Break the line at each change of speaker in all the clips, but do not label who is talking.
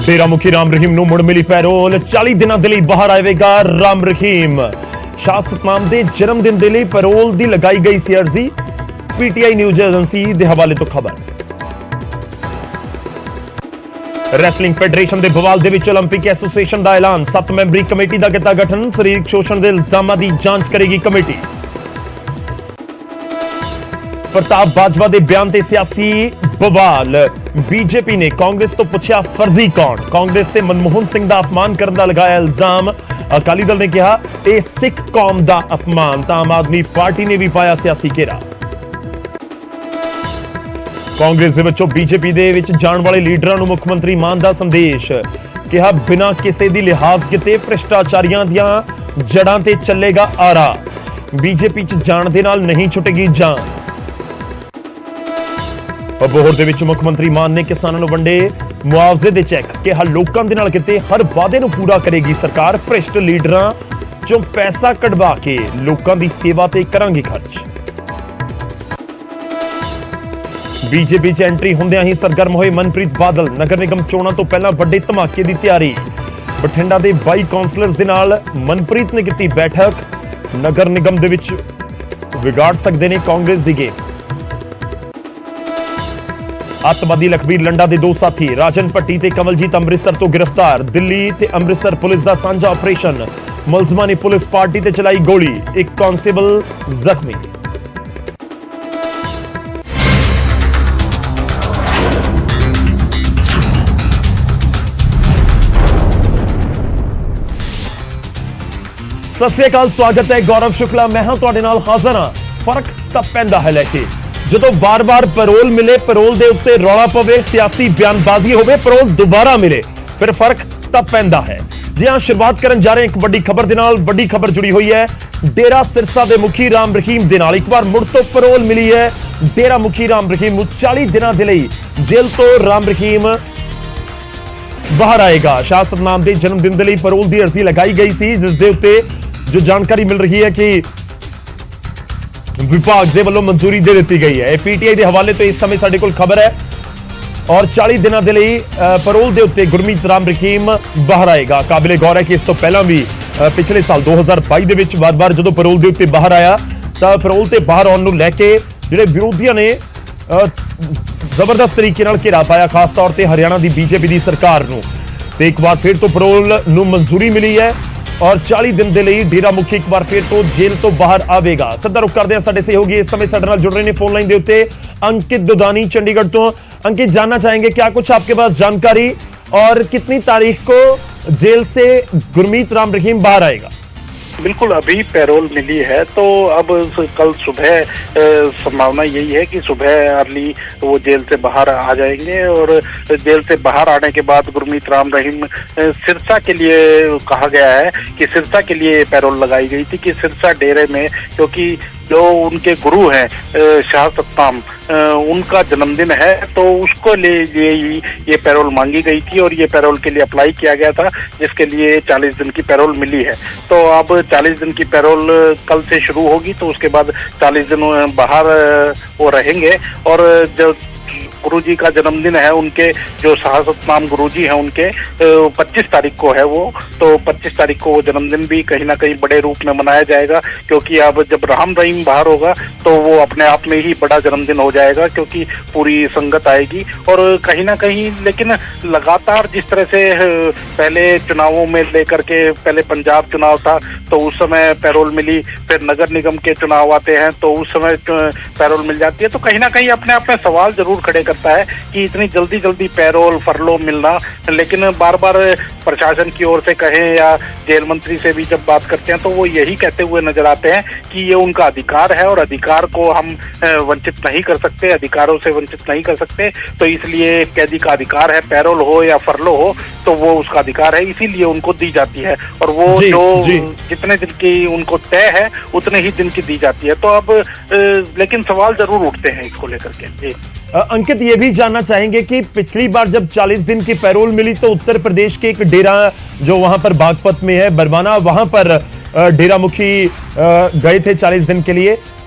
डेरा मुखी राम रहीम ਨੂੰ ਮੁੜ ਮਿਲੀ ਪੈਰੋਲ 40 ਦਿਨਾਂ ਦੇ ਲਈ ਬਾਹਰ ਆਵੇਗਾ ਰਾਮ ਰਹੀਮ। ਸ਼ਾਹ ਸਤਨਾਮ ਦੇ ਜਨਮ ਦਿਨ ਦੇ ਲਈ ਪੈਰੋਲ ਦੀ ਲਗਾਈ ਗਈ ਸੀ ਅਰਜ਼ੀ। ਪੀਟੀਆਈ ਨਿਊਜ਼ ਏਜੰਸੀ ਦੇ ਹਵਾਲੇ ਤੋਂ ਖਬਰ। ਰੈਸਲਿੰਗ ਫੈਡਰੇਸ਼ਨ ਦੇ ਬਵਾਲ ਦੇ ਵਿੱਚ 올림픽 ਐਸੋਸੀਏਸ਼ਨ ਦਾ ਐਲਾਨ। 7 ਮੈਂਬਰੀ ਕਮੇਟੀ ਦਾ ਕੀਤਾ ਗਠਨ। ਸਰੀਰਕ ਸ਼ੋਸ਼ਣ ਦੇ ਇਲਜ਼ਾਮਾਂ ਦੀ ਜਾਂਚ ਕਰੇਗੀ ਕਮੇਟੀ। प्रताप बाजवा के बयान से सियासी बवाल। बीजेपी ने कांग्रेस तो पूछा फर्जी कौन। कांग्रेस से मनमोहन सिंह का अपमान करने का लगाया इल्जाम। अकाली दल ने कहा यह सिख कौम का अपमान। आम आदमी पार्टी ने भी पाया सियासी घेरा। कांग्रेस के विचों बीजेपी दे विच जाण वाले लीडरां नूं मुख्यमंत्री मान का संदेश। कहा बिना किसी दी लिहाज किते भ्रष्टाचारियां दियां जड़ां ते चलेगा आरा। बीजेपी च जाण दे नाल नहीं छुटेगी जान। अबोहर दे विच मुख्यमंत्री मान ने किसानों नूं वंडे मुआवजे दे चैक। कहा लोकां दे नाल किते हर वादे नूं पूरा करेगी सरकार। भ्रष्ट लीडरां चों पैसा कढवा के लोकां दी सेवा ते करांगी खर्च। बीजेपी च एंट्री हुंदियां ही सरगर्म होए मनप्रीत बादल। नगर निगम चोणां तो पहलां वड्डे धमाके दी तैयारी। बठिंडा दे 22 काउंसलर्स दे नाल मनप्रीत ने कीती बैठक। नगर निगम दे विच विगाड़ सकदे ने कांग्रेस दी गेम। अतवादी लखबीर लंडा के 2 साथी राजन भट्टी ते कमलजीत अमृतसर तो गिरफ्तार। दिल्ली ते अमृतसर पुलिस का साझा ऑपरेशन। मुलजमां ने पुलिस पार्टी ते चलाई गोली। एक कांस्टेबल जख्मी। सत श्री अकाल, स्वागत है। गौरव शुक्ला मैं हां तुहाडे नाल हाज़र हां। फर्क तां पैंदा है लैके ਜਦੋਂ ਬਾਰ-ਬਾਰ ਪੈਰੋਲ ਮਿਲੇ, ਪੈਰੋਲ ਦੇ ਉੱਤੇ ਰੌਲਾ ਪਵੇ, ਸਿਆਸੀ ਬਿਆਨਬਾਜ਼ੀ ਹੋਵੇ, ਪੈਰੋਲ ਦੁਬਾਰਾ ਮਿਲੇ, ਫਿਰ ਫਰਕ ਤਾਂ ਪੈਂਦਾ ਹੈ। ਜੀ ਹਾਂ, ਸ਼ੁਰੂਆਤ ਕਰਨ ਜਾ ਰਹੇ ਇੱਕ ਵੱਡੀ ਖਬਰ ਦੇ ਨਾਲ। ਵੱਡੀ ਖਬਰ ਜੁੜੀ ਹੋਈ ਹੈ ਡੇਰਾ ਸਿਰਸਾ ਦੇ ਮੁਖੀ ਰਾਮ ਰਹੀਮ ਦੇ ਨਾਲ। ਇੱਕ ਵਾਰ ਮੁੜ ਤੋਂ ਪੈਰੋਲ ਮਿਲੀ ਹੈ ਡੇਰਾ ਮੁਖੀ ਰਾਮ ਰਹੀਮ ਨੂੰ। 40 ਦਿਨਾਂ ਦੇ ਲਈ ਜੇਲ੍ਹ ਤੋਂ ਰਾਮ ਰਹੀਮ ਬਾਹਰ ਆਏਗਾ। ਸ਼ਾਹ ਸਤਨਾਮ ਦੇ ਜਨਮ ਦਿਨ ਦੇ ਲਈ ਪੈਰੋਲ ਦੀ ਅਰਜ਼ੀ ਲਗਾਈ ਗਈ ਸੀ, ਜਿਸ ਦੇ ਉੱਤੇ ਜੋ ਜਾਣਕਾਰੀ ਮਿਲ ਰਹੀ ਹੈ ਕਿ विभाग के वालों मंजूरी दे दी गई है। पीटीआई के हवाले तो इस समय साडे कोल खबर है। और 40 दिनों के लिए पैरोल के उत्ते गुरमीत राम रहीम बाहर आएगा। काबिले गौर है कि इस तो पहला भी पिछले साल 2022 के विच बार-बार जो पैरोल के उत्ते बाहर आया तो पैरोल से बाहर आने को लैके जिहड़े विरोधियों ने जबरदस्त तरीके नाल घेरा पाया, खास तौर पर हरियाणा की बीजेपी की सरकार नूं। ते एक बार फिर तो पैरोल नूं मंजूरी मिली है और 40 दिन के लिए डेरा मुखी एक बार फिर तो जेल तो बाहर आवेगा। सीधा रुख करते हैं साडे सहयोगी इस समय साडे नाल जुड़ रहे हैं फोन लाइन के उत्ते अंकित दुदानी चंडीगढ़ तो। अंकित, जानना चाहेंगे क्या कुछ आपके पास जानकारी और कितनी तारीख को जेल से गुरमीत राम रहीम बाहर आएगा?
बिल्कुल, अभी पैरोल मिली है तो अब कल सुबह संभावना यही है कि सुबह अर्ली वो जेल से बाहर आ जाएंगे। और जेल से बाहर आने के बाद गुरमीत राम रहीम सिरसा के लिए कहा गया है कि सिरसा के लिए पैरोल लगाई गई थी कि सिरसा डेरे में, क्योंकि जो उनके गुरु हैं शाह सत्ताम, उनका जन्मदिन है तो उसको लिए ही ये पैरोल मांगी गई थी और ये पैरोल के लिए अप्लाई किया गया था, जिसके लिए 40 दिन की पैरोल मिली है। तो अब 40 दिन की पैरोल कल से शुरू होगी तो उसके बाद 40 दिन बाहर वो रहेंगे। और जो गुरुजी का जन्मदिन है, उनके जो शाह सतनाम गुरुजी हैं उनके 25 तारीख को है वो, तो 25 तारीख को वो जन्मदिन भी कहीं ना कहीं बड़े रूप में मनाया जाएगा। क्योंकि अब जब राम रहीम बाहर होगा तो वो अपने आप में ही बड़ा जन्मदिन हो जाएगा, क्योंकि पूरी संगत आएगी। और कहीं ना कहीं लेकिन लगातार जिस तरह से पहले चुनावों में लेकर के, पहले पंजाब चुनाव था तो उस समय पैरोल मिली, फिर नगर निगम के चुनाव आते हैं तो उस समय पैरोल मिल जाती है, तो कहीं ना कहीं अपने आप में सवाल जरूर खड़े करता है कि इतनी जल्दी पैरोल फरलो मिलना। लेकिन बार बार प्रशासन की ओर से कहें या जेल मंत्री से भी जब बात करते हैं तो वो यही कहते हुए नजर आते हैं कि ये उनका अधिकार है और अधिकार को हम वंचित नहीं कर सकते, अधिकारों से वंचित नहीं कर सकते। तो इसलिए कैदी का अधिकार है, पैरोल हो या फरलो हो तो वो उसका अधिकार है, इसीलिए उनको दी जाती है। और वो जो जितने दिन की उनको तय है उतने ही दिन की दी जाती है। तो अब लेकिन सवाल जरूर उठते हैं इसको लेकर के।
अंकित, ये भी जानना चाहेंगे कि पिछली बार जब 40 दिन की पैरोल मिली तो उत्तर प्रदेश के एक डेरा जो वहां पर बागपत में है, बरवाना, वहां पर डेरा मुखी गए थे 40 दिन के लिए।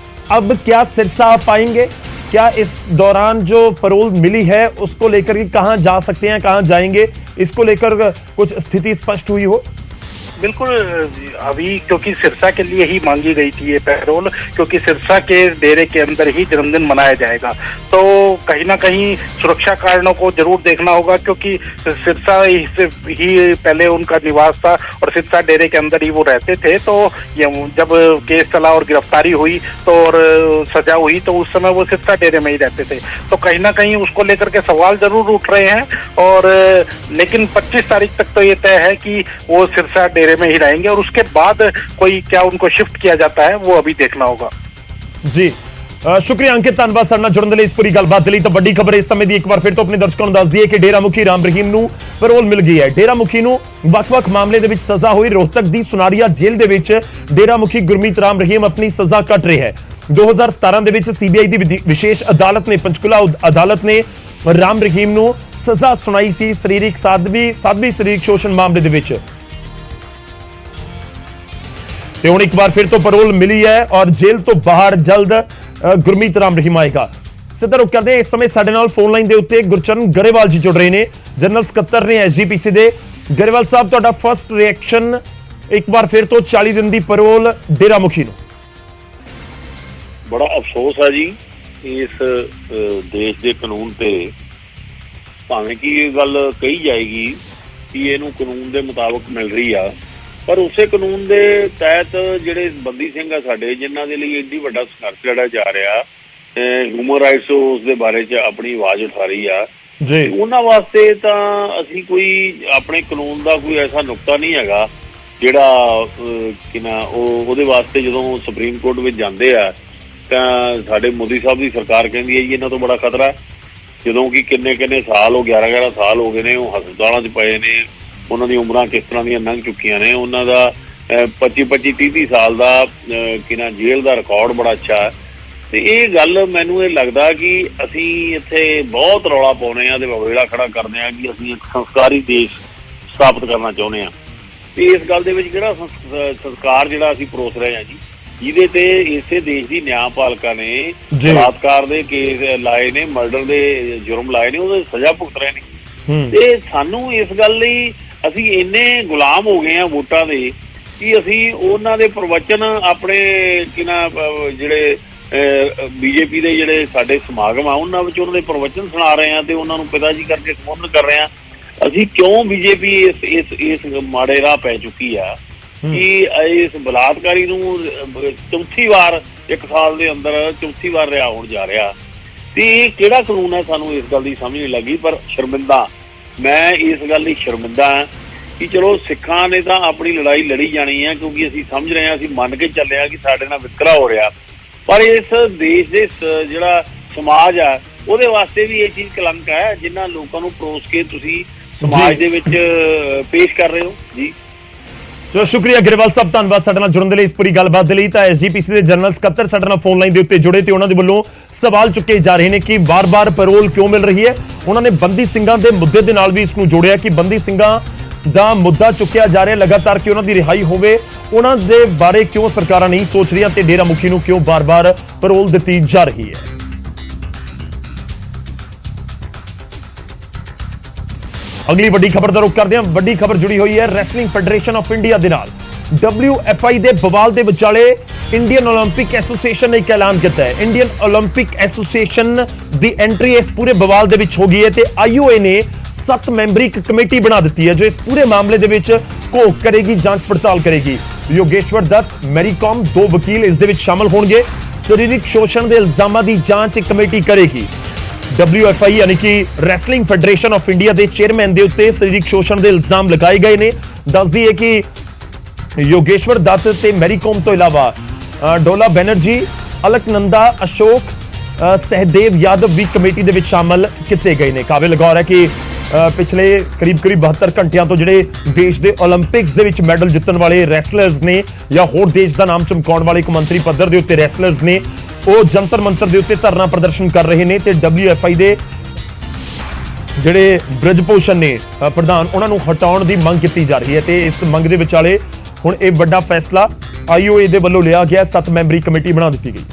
अब क्या सिरसा आ पाएंगे? क्या इस दौरान जो पैरोल मिली है उसको लेकर के कहां जा सकते हैं, कहां जाएंगे, इसको लेकर कुछ स्थिति स्पष्ट हुई हो?
बिल्कुल, अभी क्योंकि सिरसा के लिए ही मांगी गई थी ये पैरोल, क्योंकि सिरसा के डेरे के अंदर ही जन्मदिन मनाया जाएगा, तो कहीं ना कहीं सुरक्षा कारणों को जरूर देखना होगा, क्योंकि सिरसा ही पहले उनका निवास था और सिरसा डेरे के अंदर ही वो रहते थे। तो जब केस चला और गिरफ्तारी हुई तो और सजा हुई तो उस समय वो सिरसा डेरे में ही रहते थे, तो कहीं ना कहीं उसको लेकर के सवाल जरूर उठ रहे हैं। और लेकिन 25 तारीख तक तो ये तय है कि वो सिरसा डेरे में ही रहेंगे, और उसके बाद कोई क्या उनको शिफ्ट किया जाता है वो अभी देखना होगा।
जी शुक्रिया अंकित, ਧੰਨਵਾਦ ਸਾਡੇ ਨਾਲ ਜੁੜਨ ਦੇ ਲਈ, ਇਸ ਪੂਰੀ ਗੱਲਬਾਤ ਦੇ ਲਈ। ਤਾਂ ਵੱਡੀ ਖਬਰ ਇਸ ਸਮੇਂ ਦੀ ਇੱਕ ਵਾਰ ਫਿਰ ਤੋਂ ਆਪਣੇ ਦਰਸ਼ਕਾਂ ਨੂੰ ਦੱਸ ਦਈਏ ਕਿ ਡੇਰਾ ਮੁਖੀ ਰਾਮ ਰਹੀਮ ਨੂੰ ਪੈਰੋਲ ਮਿਲ ਗਈ ਹੈ। ਡੇਰਾ ਮੁਖੀ ਨੂੰ ਵੱਖ-ਵੱਖ ਮਾਮਲੇ ਦੇ ਵਿੱਚ ਸਜ਼ਾ ਹੋਈ। ਰੋਹਤਕ ਦੀ ਸੁਨਾਰੀਆ ਜੇਲ੍ਹ ਦੇ ਵਿੱਚ ਡੇਰਾ ਮੁਖੀ ਗੁਰਮੀਤ ਰਾਮ ਰਹੀਮ ਆਪਣੀ ਸਜ਼ਾ ਕੱਟ ਰਿਹਾ ਹੈ। 2017 ਦੇ ਵਿੱਚ ਸੀਬੀਆਈ ਦੀ ਵਿਸ਼ੇਸ਼ ਅਦਾਲਤ ਨੇ, ਪੰਚਕੂਲਾ ਅਦਾਲਤ ਨੇ ਰਾਮ ਰਹੀਮ ਨੂੰ ਸਜ਼ਾ ਸੁਣਾਈ ਸੀ ਸਰੀਰਕ ਸਾਧਵੀ ਸਰੀਰਕ ਸ਼ੋਸ਼ਣ ਮਾਮਲੇ ਦੇ ਵਿੱਚ। ਤੇ ਹੁਣ ਇੱਕ ਵਾਰ ਫਿਰ ਤੋਂ ਪੈਰੋਲ ਮਿਲੀ ਹੈ ਔਰ ਜੇਲ੍ਹ ਤੋਂ ਬਾਹਰ ਜਲਦ ਗੁਰਮੀਤ ਰਾਮ ਰਹੀਮ ਆਏਗਾ। ਸਿੱਧਾ ਰੁਕ ਕਰਦੇ ਇਸ ਸਮੇਂ ਸਾਡੇ ਨਾਲ ਫੋਨ ਲਾਈਨ ਦੇ ਉੱਤੇ ਗੁਰਚਰਨ ਗਰੇਵਾਲ ਜੀ ਜੁੜ ਰਹੇ ਨੇ, ਜਨਰਲ ਸਕੱਤਰ ਨੇ ਐਸਜੀਪੀਸੀ ਦੇ। ਗਰੇਵਾਲ ਸਾਹਿਬ, ਤੁਹਾਡਾ ਫਸਟ ਰਿਐਕਸ਼ਨ ਇੱਕ ਵਾਰ ਫਿਰ ਤੋਂ 40 ਦਿਨ ਦੀ ਪੈਰੋਲ ਡੇਰਾ ਮੁਖੀ ਨੂੰ?
ਬੜਾ ਅਫਸੋਸ ਹੈ ਜੀ ਇਸ ਦੇਸ਼ ਦੇ ਕਾਨੂੰਨ ਤੇ, ਭਾਵੇਂ ਕਿ ਇਹ ਗੱਲ ਕਹੀ ਜਾਏਗੀ ਕਿ ਇਹਨੂੰ ਕਾਨੂੰਨ ਦੇ ਮੁਤਾਬਕ ਮਿਲ ਰਹੀ ਆ, ਪਰ ਉਸੇ ਕਾਨੂੰਨ ਦੇ ਤਹਿਤ ਜਿਹੜੇ ਬੰਦੀ ਸਿੰਘ ਆ ਸਾਡੇ, ਜਿਨ੍ਹਾਂ ਦੇ ਲਈ ਏਡੀ ਵੱਡਾ ਸੰਘਰਸ਼ ਲੜਿਆ ਜਾ ਰਿਹਾ, ਹਿਊਮਨ ਰਾਈਟਸ ਉਸ ਦੇ ਬਾਰੇ 'ਚ ਆਪਣੀ ਆਵਾਜ਼ ਉਠਾ ਰਹੀ ਆ ਜੀ, ਉਹਨਾਂ ਵਾਸਤੇ ਤਾਂ ਅਸੀਂ ਕੋਈ ਆਪਣੇ ਕਾਨੂੰਨ ਦਾ ਕੋਈ ਐਸਾ ਨੁਕਤਾ ਨਹੀਂ ਹੈਗਾ ਜਿਹੜਾ ਕਿ ਨਾ ਉਹਦੇ ਵਾਸਤੇ ਜਦੋਂ ਸੁਪਰੀਮ ਕੋਰਟ ਵਿੱਚ ਜਾਂਦੇ ਆ ਤਾਂ ਸਾਡੇ ਮੋਦੀ ਸਾਹਿਬ ਦੀ ਸਰਕਾਰ ਕਹਿੰਦੀ ਹੈ ਜੀ ਇਹਨਾਂ ਤੋਂ ਬੜਾ ਖਤਰਾ, ਜਦੋਂ ਕਿ ਕਿੰਨੇ ਸਾਲ 11 ਸਾਲ ਹੋ ਗਏ ਨੇ ਉਹ ਹਸਪਤਾਲਾਂ 'ਚ ਪਏ ਨੇ, ਉਹਨਾਂ ਦੀ ਉਮਰਾਂ ਕਿਸ ਤਰ੍ਹਾਂ ਦੀਆਂ ਲੰਘ ਚੁੱਕੀਆਂ ਨੇ, ਉਹਨਾਂ ਦਾ 25 30 ਸਾਲ ਦਾ ਕਿ ਨਾ ਜੇਲ੍ਹ ਦਾ ਰਿਕਾਰਡ ਬੜਾ ਅੱਛਾ ਹੈ। ਤੇ ਇਹ ਗੱਲ ਮੈਨੂੰ ਇਹ ਲੱਗਦਾ ਕਿ ਅਸੀਂ ਇੱਥੇ ਬਹੁਤ ਰੌਲਾ ਪਾਉਂਦੇ ਹਾਂ ਤੇ ਵੇਲਾ ਖੜਾ ਕਰਦੇ ਹਾਂ ਕਿ ਅਸੀਂ ਇੱਕ ਸੰਸਕਾਰੀ ਦੇਸ਼ ਸਥਾਪਿਤ ਕਰਨਾ ਚਾਹੁੰਦੇ ਹਾਂ, ਤੇ ਇਸ ਗੱਲ ਦੇ ਵਿੱਚ ਕਿਹੜਾ ਸੰਸਕਾਰ ਜਿਹੜਾ ਅਸੀਂ ਪਰੋਸ ਰਹੇ ਹਾਂ ਜੀ, ਜਿਹਦੇ ਤੇ ਇਸੇ ਦੇਸ਼ ਦੀ ਨਿਆਂਪਾਲਿਕਾ ਨੇ ਬਲਾਤਕਾਰ ਦੇ ਕੇਸ ਲਾਏ ਨੇ, ਮਰਡਰ ਦੇ ਜੁਰਮ ਲਾਏ ਨੇ, ਉਹਦੇ ਸਜ਼ਾ ਭੁਗਤ ਰਹੇ ਨੇ। ਤੇ ਸਾਨੂੰ ਇਸ ਗੱਲ ਲਈ ਅਸੀਂ ਇੰਨੇ ਗੁਲਾਮ ਹੋ ਗਏ ਹਾਂ ਵੋਟਾਂ ਦੇ ਕਿ ਅਸੀਂ ਉਹਨਾਂ ਦੇ ਪ੍ਰਵਚਨ ਆਪਣੇ ਜਿਹੜੇ ਬੀਜੇਪੀ ਦੇ ਜਿਹੜੇ ਸਾਡੇ ਸਮਾਗਮ ਆ ਉਹਨਾਂ ਵਿੱਚ ਉਹਨਾਂ ਦੇ ਪ੍ਰਵਚਨ ਸੁਣਾ ਰਹੇ ਹਾਂ ਤੇ ਉਹਨਾਂ ਨੂੰ ਪਿਤਾ ਜੀ ਕਰਕੇ ਸੰਬੋਧਨ ਕਰ ਰਹੇ ਹਾਂ। ਅਸੀਂ ਕਿਉਂ ਬੀਜੇਪੀ ਇਸ ਮਾੜੇ ਰਾਹ ਪੈ ਚੁੱਕੀ ਆ ਕਿ ਇਸ ਬਲਾਤਕਾਰੀ ਨੂੰ ਚੌਥੀ ਵਾਰ 1 ਸਾਲ ਦੇ ਅੰਦਰ ਚੌਥੀ ਵਾਰ ਰਿਹਾ ਹੋਣ ਜਾ ਰਿਹਾ, ਤੇ ਇਹ ਕਿਹੜਾ ਕਾਨੂੰਨ ਹੈ ਸਾਨੂੰ ਇਸ ਗੱਲ ਦੀ ਸਮਝ ਨਹੀਂ ਲੱਗੀ। ਪਰ ਸ਼ਰਮਿੰਦਾ, ਮੈਂ ਇਸ ਗੱਲ ਲਈ ਸ਼ਰਮਿੰਦਾ ਹਾਂ ਕਿ ਚਲੋ ਸਿੱਖਾਂ ਨੇ ਤਾਂ ਆਪਣੀ ਲੜਾਈ ਲੜੀ ਜਾਣੀ ਹੈ, ਕਿਉਂਕਿ ਅਸੀਂ ਸਮਝ ਰਹੇ ਹਾਂ, ਅਸੀਂ ਮੰਨ ਕੇ ਚੱਲੇ ਹਾਂ ਕਿ ਸਾਡੇ ਨਾਲ ਵਿਤਕਰਾ ਹੋ ਰਿਹਾ, ਪਰ ਇਸ ਦੇਸ਼ ਦੇ ਜਿਹੜਾ ਸਮਾਜ ਆ ਉਹਦੇ ਵਾਸਤੇ ਵੀ ਇਹ ਚੀਜ਼ ਕਲੰਕ ਹੈ ਜਿਨ੍ਹਾਂ ਲੋਕਾਂ ਨੂੰ ਪਰੋਸ ਕੇ ਤੁਸੀਂ ਸਮਾਜ ਦੇ ਵਿੱਚ ਪੇਸ਼ ਕਰ ਰਹੇ ਹੋ ਜੀ।
ਚਲੋ ਸ਼ੁਕਰੀਆ ਗਰੇਵਾਲ ਸਾਹਿਬ, ਧੰਨਵਾਦ ਸਾਡੇ ਨਾਲ ਜੁੜਨ ਦੇ ਲਈ, ਇਸ ਪੂਰੀ ਗੱਲਬਾਤ ਦੇ ਲਈ। ਤਾਂ ਐਸਜੀਪੀਸੀ ਦੇ ਜਨਰਲ ਸਕੱਤਰ ਸਾਡੇ ਨਾਲ ਫੋਨ ਲਾਈਨ ਦੇ ਉੱਤੇ ਜੁੜੇ ਤੇ ਉਹਨਾਂ ਦੇ ਵੱਲੋਂ ਸਵਾਲ ਚੁੱਕੇ ਜਾ ਰਹੇ ਨੇ ਕਿ ਵਾਰ-ਵਾਰ ਪੈਰੋਲ ਕਿਉਂ ਮਿਲ ਰਹੀ ਹੈ। ਉਹਨਾਂ ਨੇ ਬੰਦੀ ਸਿੰਘਾਂ ਦੇ ਮੁੱਦੇ ਦੇ ਨਾਲ ਵੀ ਇਸ ਨੂੰ ਜੋੜਿਆ ਕਿ ਬੰਦੀ ਸਿੰਘਾਂ ਦਾ ਮੁੱਦਾ ਚੁੱਕਿਆ ਜਾ ਰਿਹਾ ਲਗਾਤਾਰ ਕਿ ਉਹਨਾਂ ਦੀ ਰਿਹਾਈ ਹੋਵੇ, ਉਹਨਾਂ ਦੇ ਬਾਰੇ ਕਿਉਂ ਸਰਕਾਰਾਂ ਨਹੀਂ ਸੋਚ ਰਹੀਆਂ ਤੇ ਡੇਰਾ ਮੁਖੀ ਨੂੰ ਕਿਉਂ ਵਾਰ-ਵਾਰ ਪੈਰੋਲ ਦਿੱਤੀ ਜਾ ਰਹੀ ਹੈ। ਅਗਲੀ ਵੱਡੀ ਖਬਰ ਦਾ ਰੁਖ ਕਰਦੇ ਹਾਂ। ਵੱਡੀ ਖਬਰ ਜੁੜੀ ਹੋਈ ਹੈ ਰੈਸਲਿੰਗ ਫੈਡਰੇਸ਼ਨ ਆਫ ਇੰਡੀਆ ਦੇ ਨਾਲ। WFI ਦੇ ਬਵਾਲ ਦੇ ਵਿਚਾਲੇ ਇੰਡੀਅਨ 올림픽 ਐਸੋਸੀਏਸ਼ਨ ਨੇ ਇੱਕ ਐਲਾਨ ਕੀਤਾ ਹੈ। ਇੰਡੀਅਨ 올림픽 ਐਸੋਸੀਏਸ਼ਨ ਦੀ ਐਂਟਰੀ ਇਸ ਪੂਰੇ ਬਵਾਲ ਦੇ ਵਿੱਚ ਹੋ ਗਈ ਹੈ ਤੇ IOA ਨੇ 7 ਮੈਂਬਰੀ ਇੱਕ ਕਮੇਟੀ ਬਣਾ ਦਿੱਤੀ ਹੈ ਜੋ ਇਸ ਪੂਰੇ ਮਾਮਲੇ ਦੇ ਵਿੱਚ ਘੋਖ ਕਰੇਗੀ, ਜਾਂਚ ਪੜਤਾਲ ਕਰੇਗੀ। ਯੋਗੇਸ਼ਵਰ ਦੱਤ, ਮੈਰੀ ਕਾਮ, 2 ਵਕੀਲ ਇਸ ਦੇ ਵਿੱਚ ਸ਼ਾਮਲ ਹੋਣਗੇ। ਸਰੀਰਕ ਸ਼ੋਸ਼ਣ ਦੇ ਇਲਜ਼ਾਮਾਂ ਦੀ ਜਾਂਚ ਇੱਕ ਕਮੇਟੀ ਕਰੇਗੀ। WFI ਯਾਨੀ ਕਿ ਰੈਸਲਿੰਗ ਫੈਡਰੇਸ਼ਨ ਆਫ ਇੰਡੀਆ ਦੇ ਚੇਅਰਮੈਨ ਦੇ ਉੱਤੇ ਸਰੀਰਕ ਸ਼ੋਸ਼ਣ ਦੇ ਇਲਜ਼ਾਮ ਲਗਾਏ ਗਏ ਨੇ। ਦੱਸਦੀ ਹੈ ਕਿ ਯੋਗੇਸ਼ਵਰ ਦੱਤ ਤੇ ਮੈਰੀ ਕਾਮ ਤੋਂ ਇਲਾਵਾ ਡੋਲਾ ਬੈਨਰਜੀ, ਅਲਕਨੰਦਾ ਅਸ਼ੋਕ, ਸਹਿਦੇਵ ਯਾਦਵ ਵੀ ਕਮੇਟੀ ਦੇ ਵਿੱਚ ਸ਼ਾਮਲ ਕੀਤੇ ਗਏ ਨੇ। ਕਾਬਿਲ ਗੌਰ ਹੈ ਕਿ ਪਿਛਲੇ ਕਰੀਬ 72 ਘੰਟਿਆਂ ਤੋਂ ਜਿਹੜੇ ਦੇਸ਼ ਦੇ 올림픽ਸ ਦੇ ਵਿੱਚ ਮੈਡਲ ਜਿੱਤਣ ਵਾਲੇ ਰੈਸਲਰਸ ਨੇ ਜਾਂ ਹੋਰ ਦੇਸ਼ ਦਾ ਨਾਮ ਚਮਕਾਉਣ ਵਾਲੇ ਕੌਮਾਂਤਰੀ ਪੱਧਰ ਦੇ ਉੱਤੇ ਰੈਸਲਰਸ ਨੇ, ਉਹ ਜੰਤਰ ਮੰਤਰ ਦੇ ਉੱਤੇ ਧਰਨਾ ਪ੍ਰਦਰਸ਼ਨ ਕਰ ਰਹੇ ਨੇ ਤੇ WFI ਦੇ ਜਿਹੜੇ ਬ੍ਰਿਜਭੂਸ਼ਣ ਨੇ ਪ੍ਰਧਾਨ, ਉਹਨਾਂ ਨੂੰ ਹਟਾਉਣ ਦੀ ਮੰਗ ਕੀਤੀ ਜਾ ਰਹੀ ਹੈ ਤੇ ਇਸ ਮੰਗ ਦੇ ਵਿਚਾਲੇ ਹੁਣ ਇਹ ਵੱਡਾ ਫੈਸਲਾ IOA ਦੇ ਵੱਲੋਂ ਲਿਆ ਗਿਆ। 7 ਮੈਂਬਰੀ ਕਮੇਟੀ ਬਣਾ ਦਿੱਤੀ ਗਈ।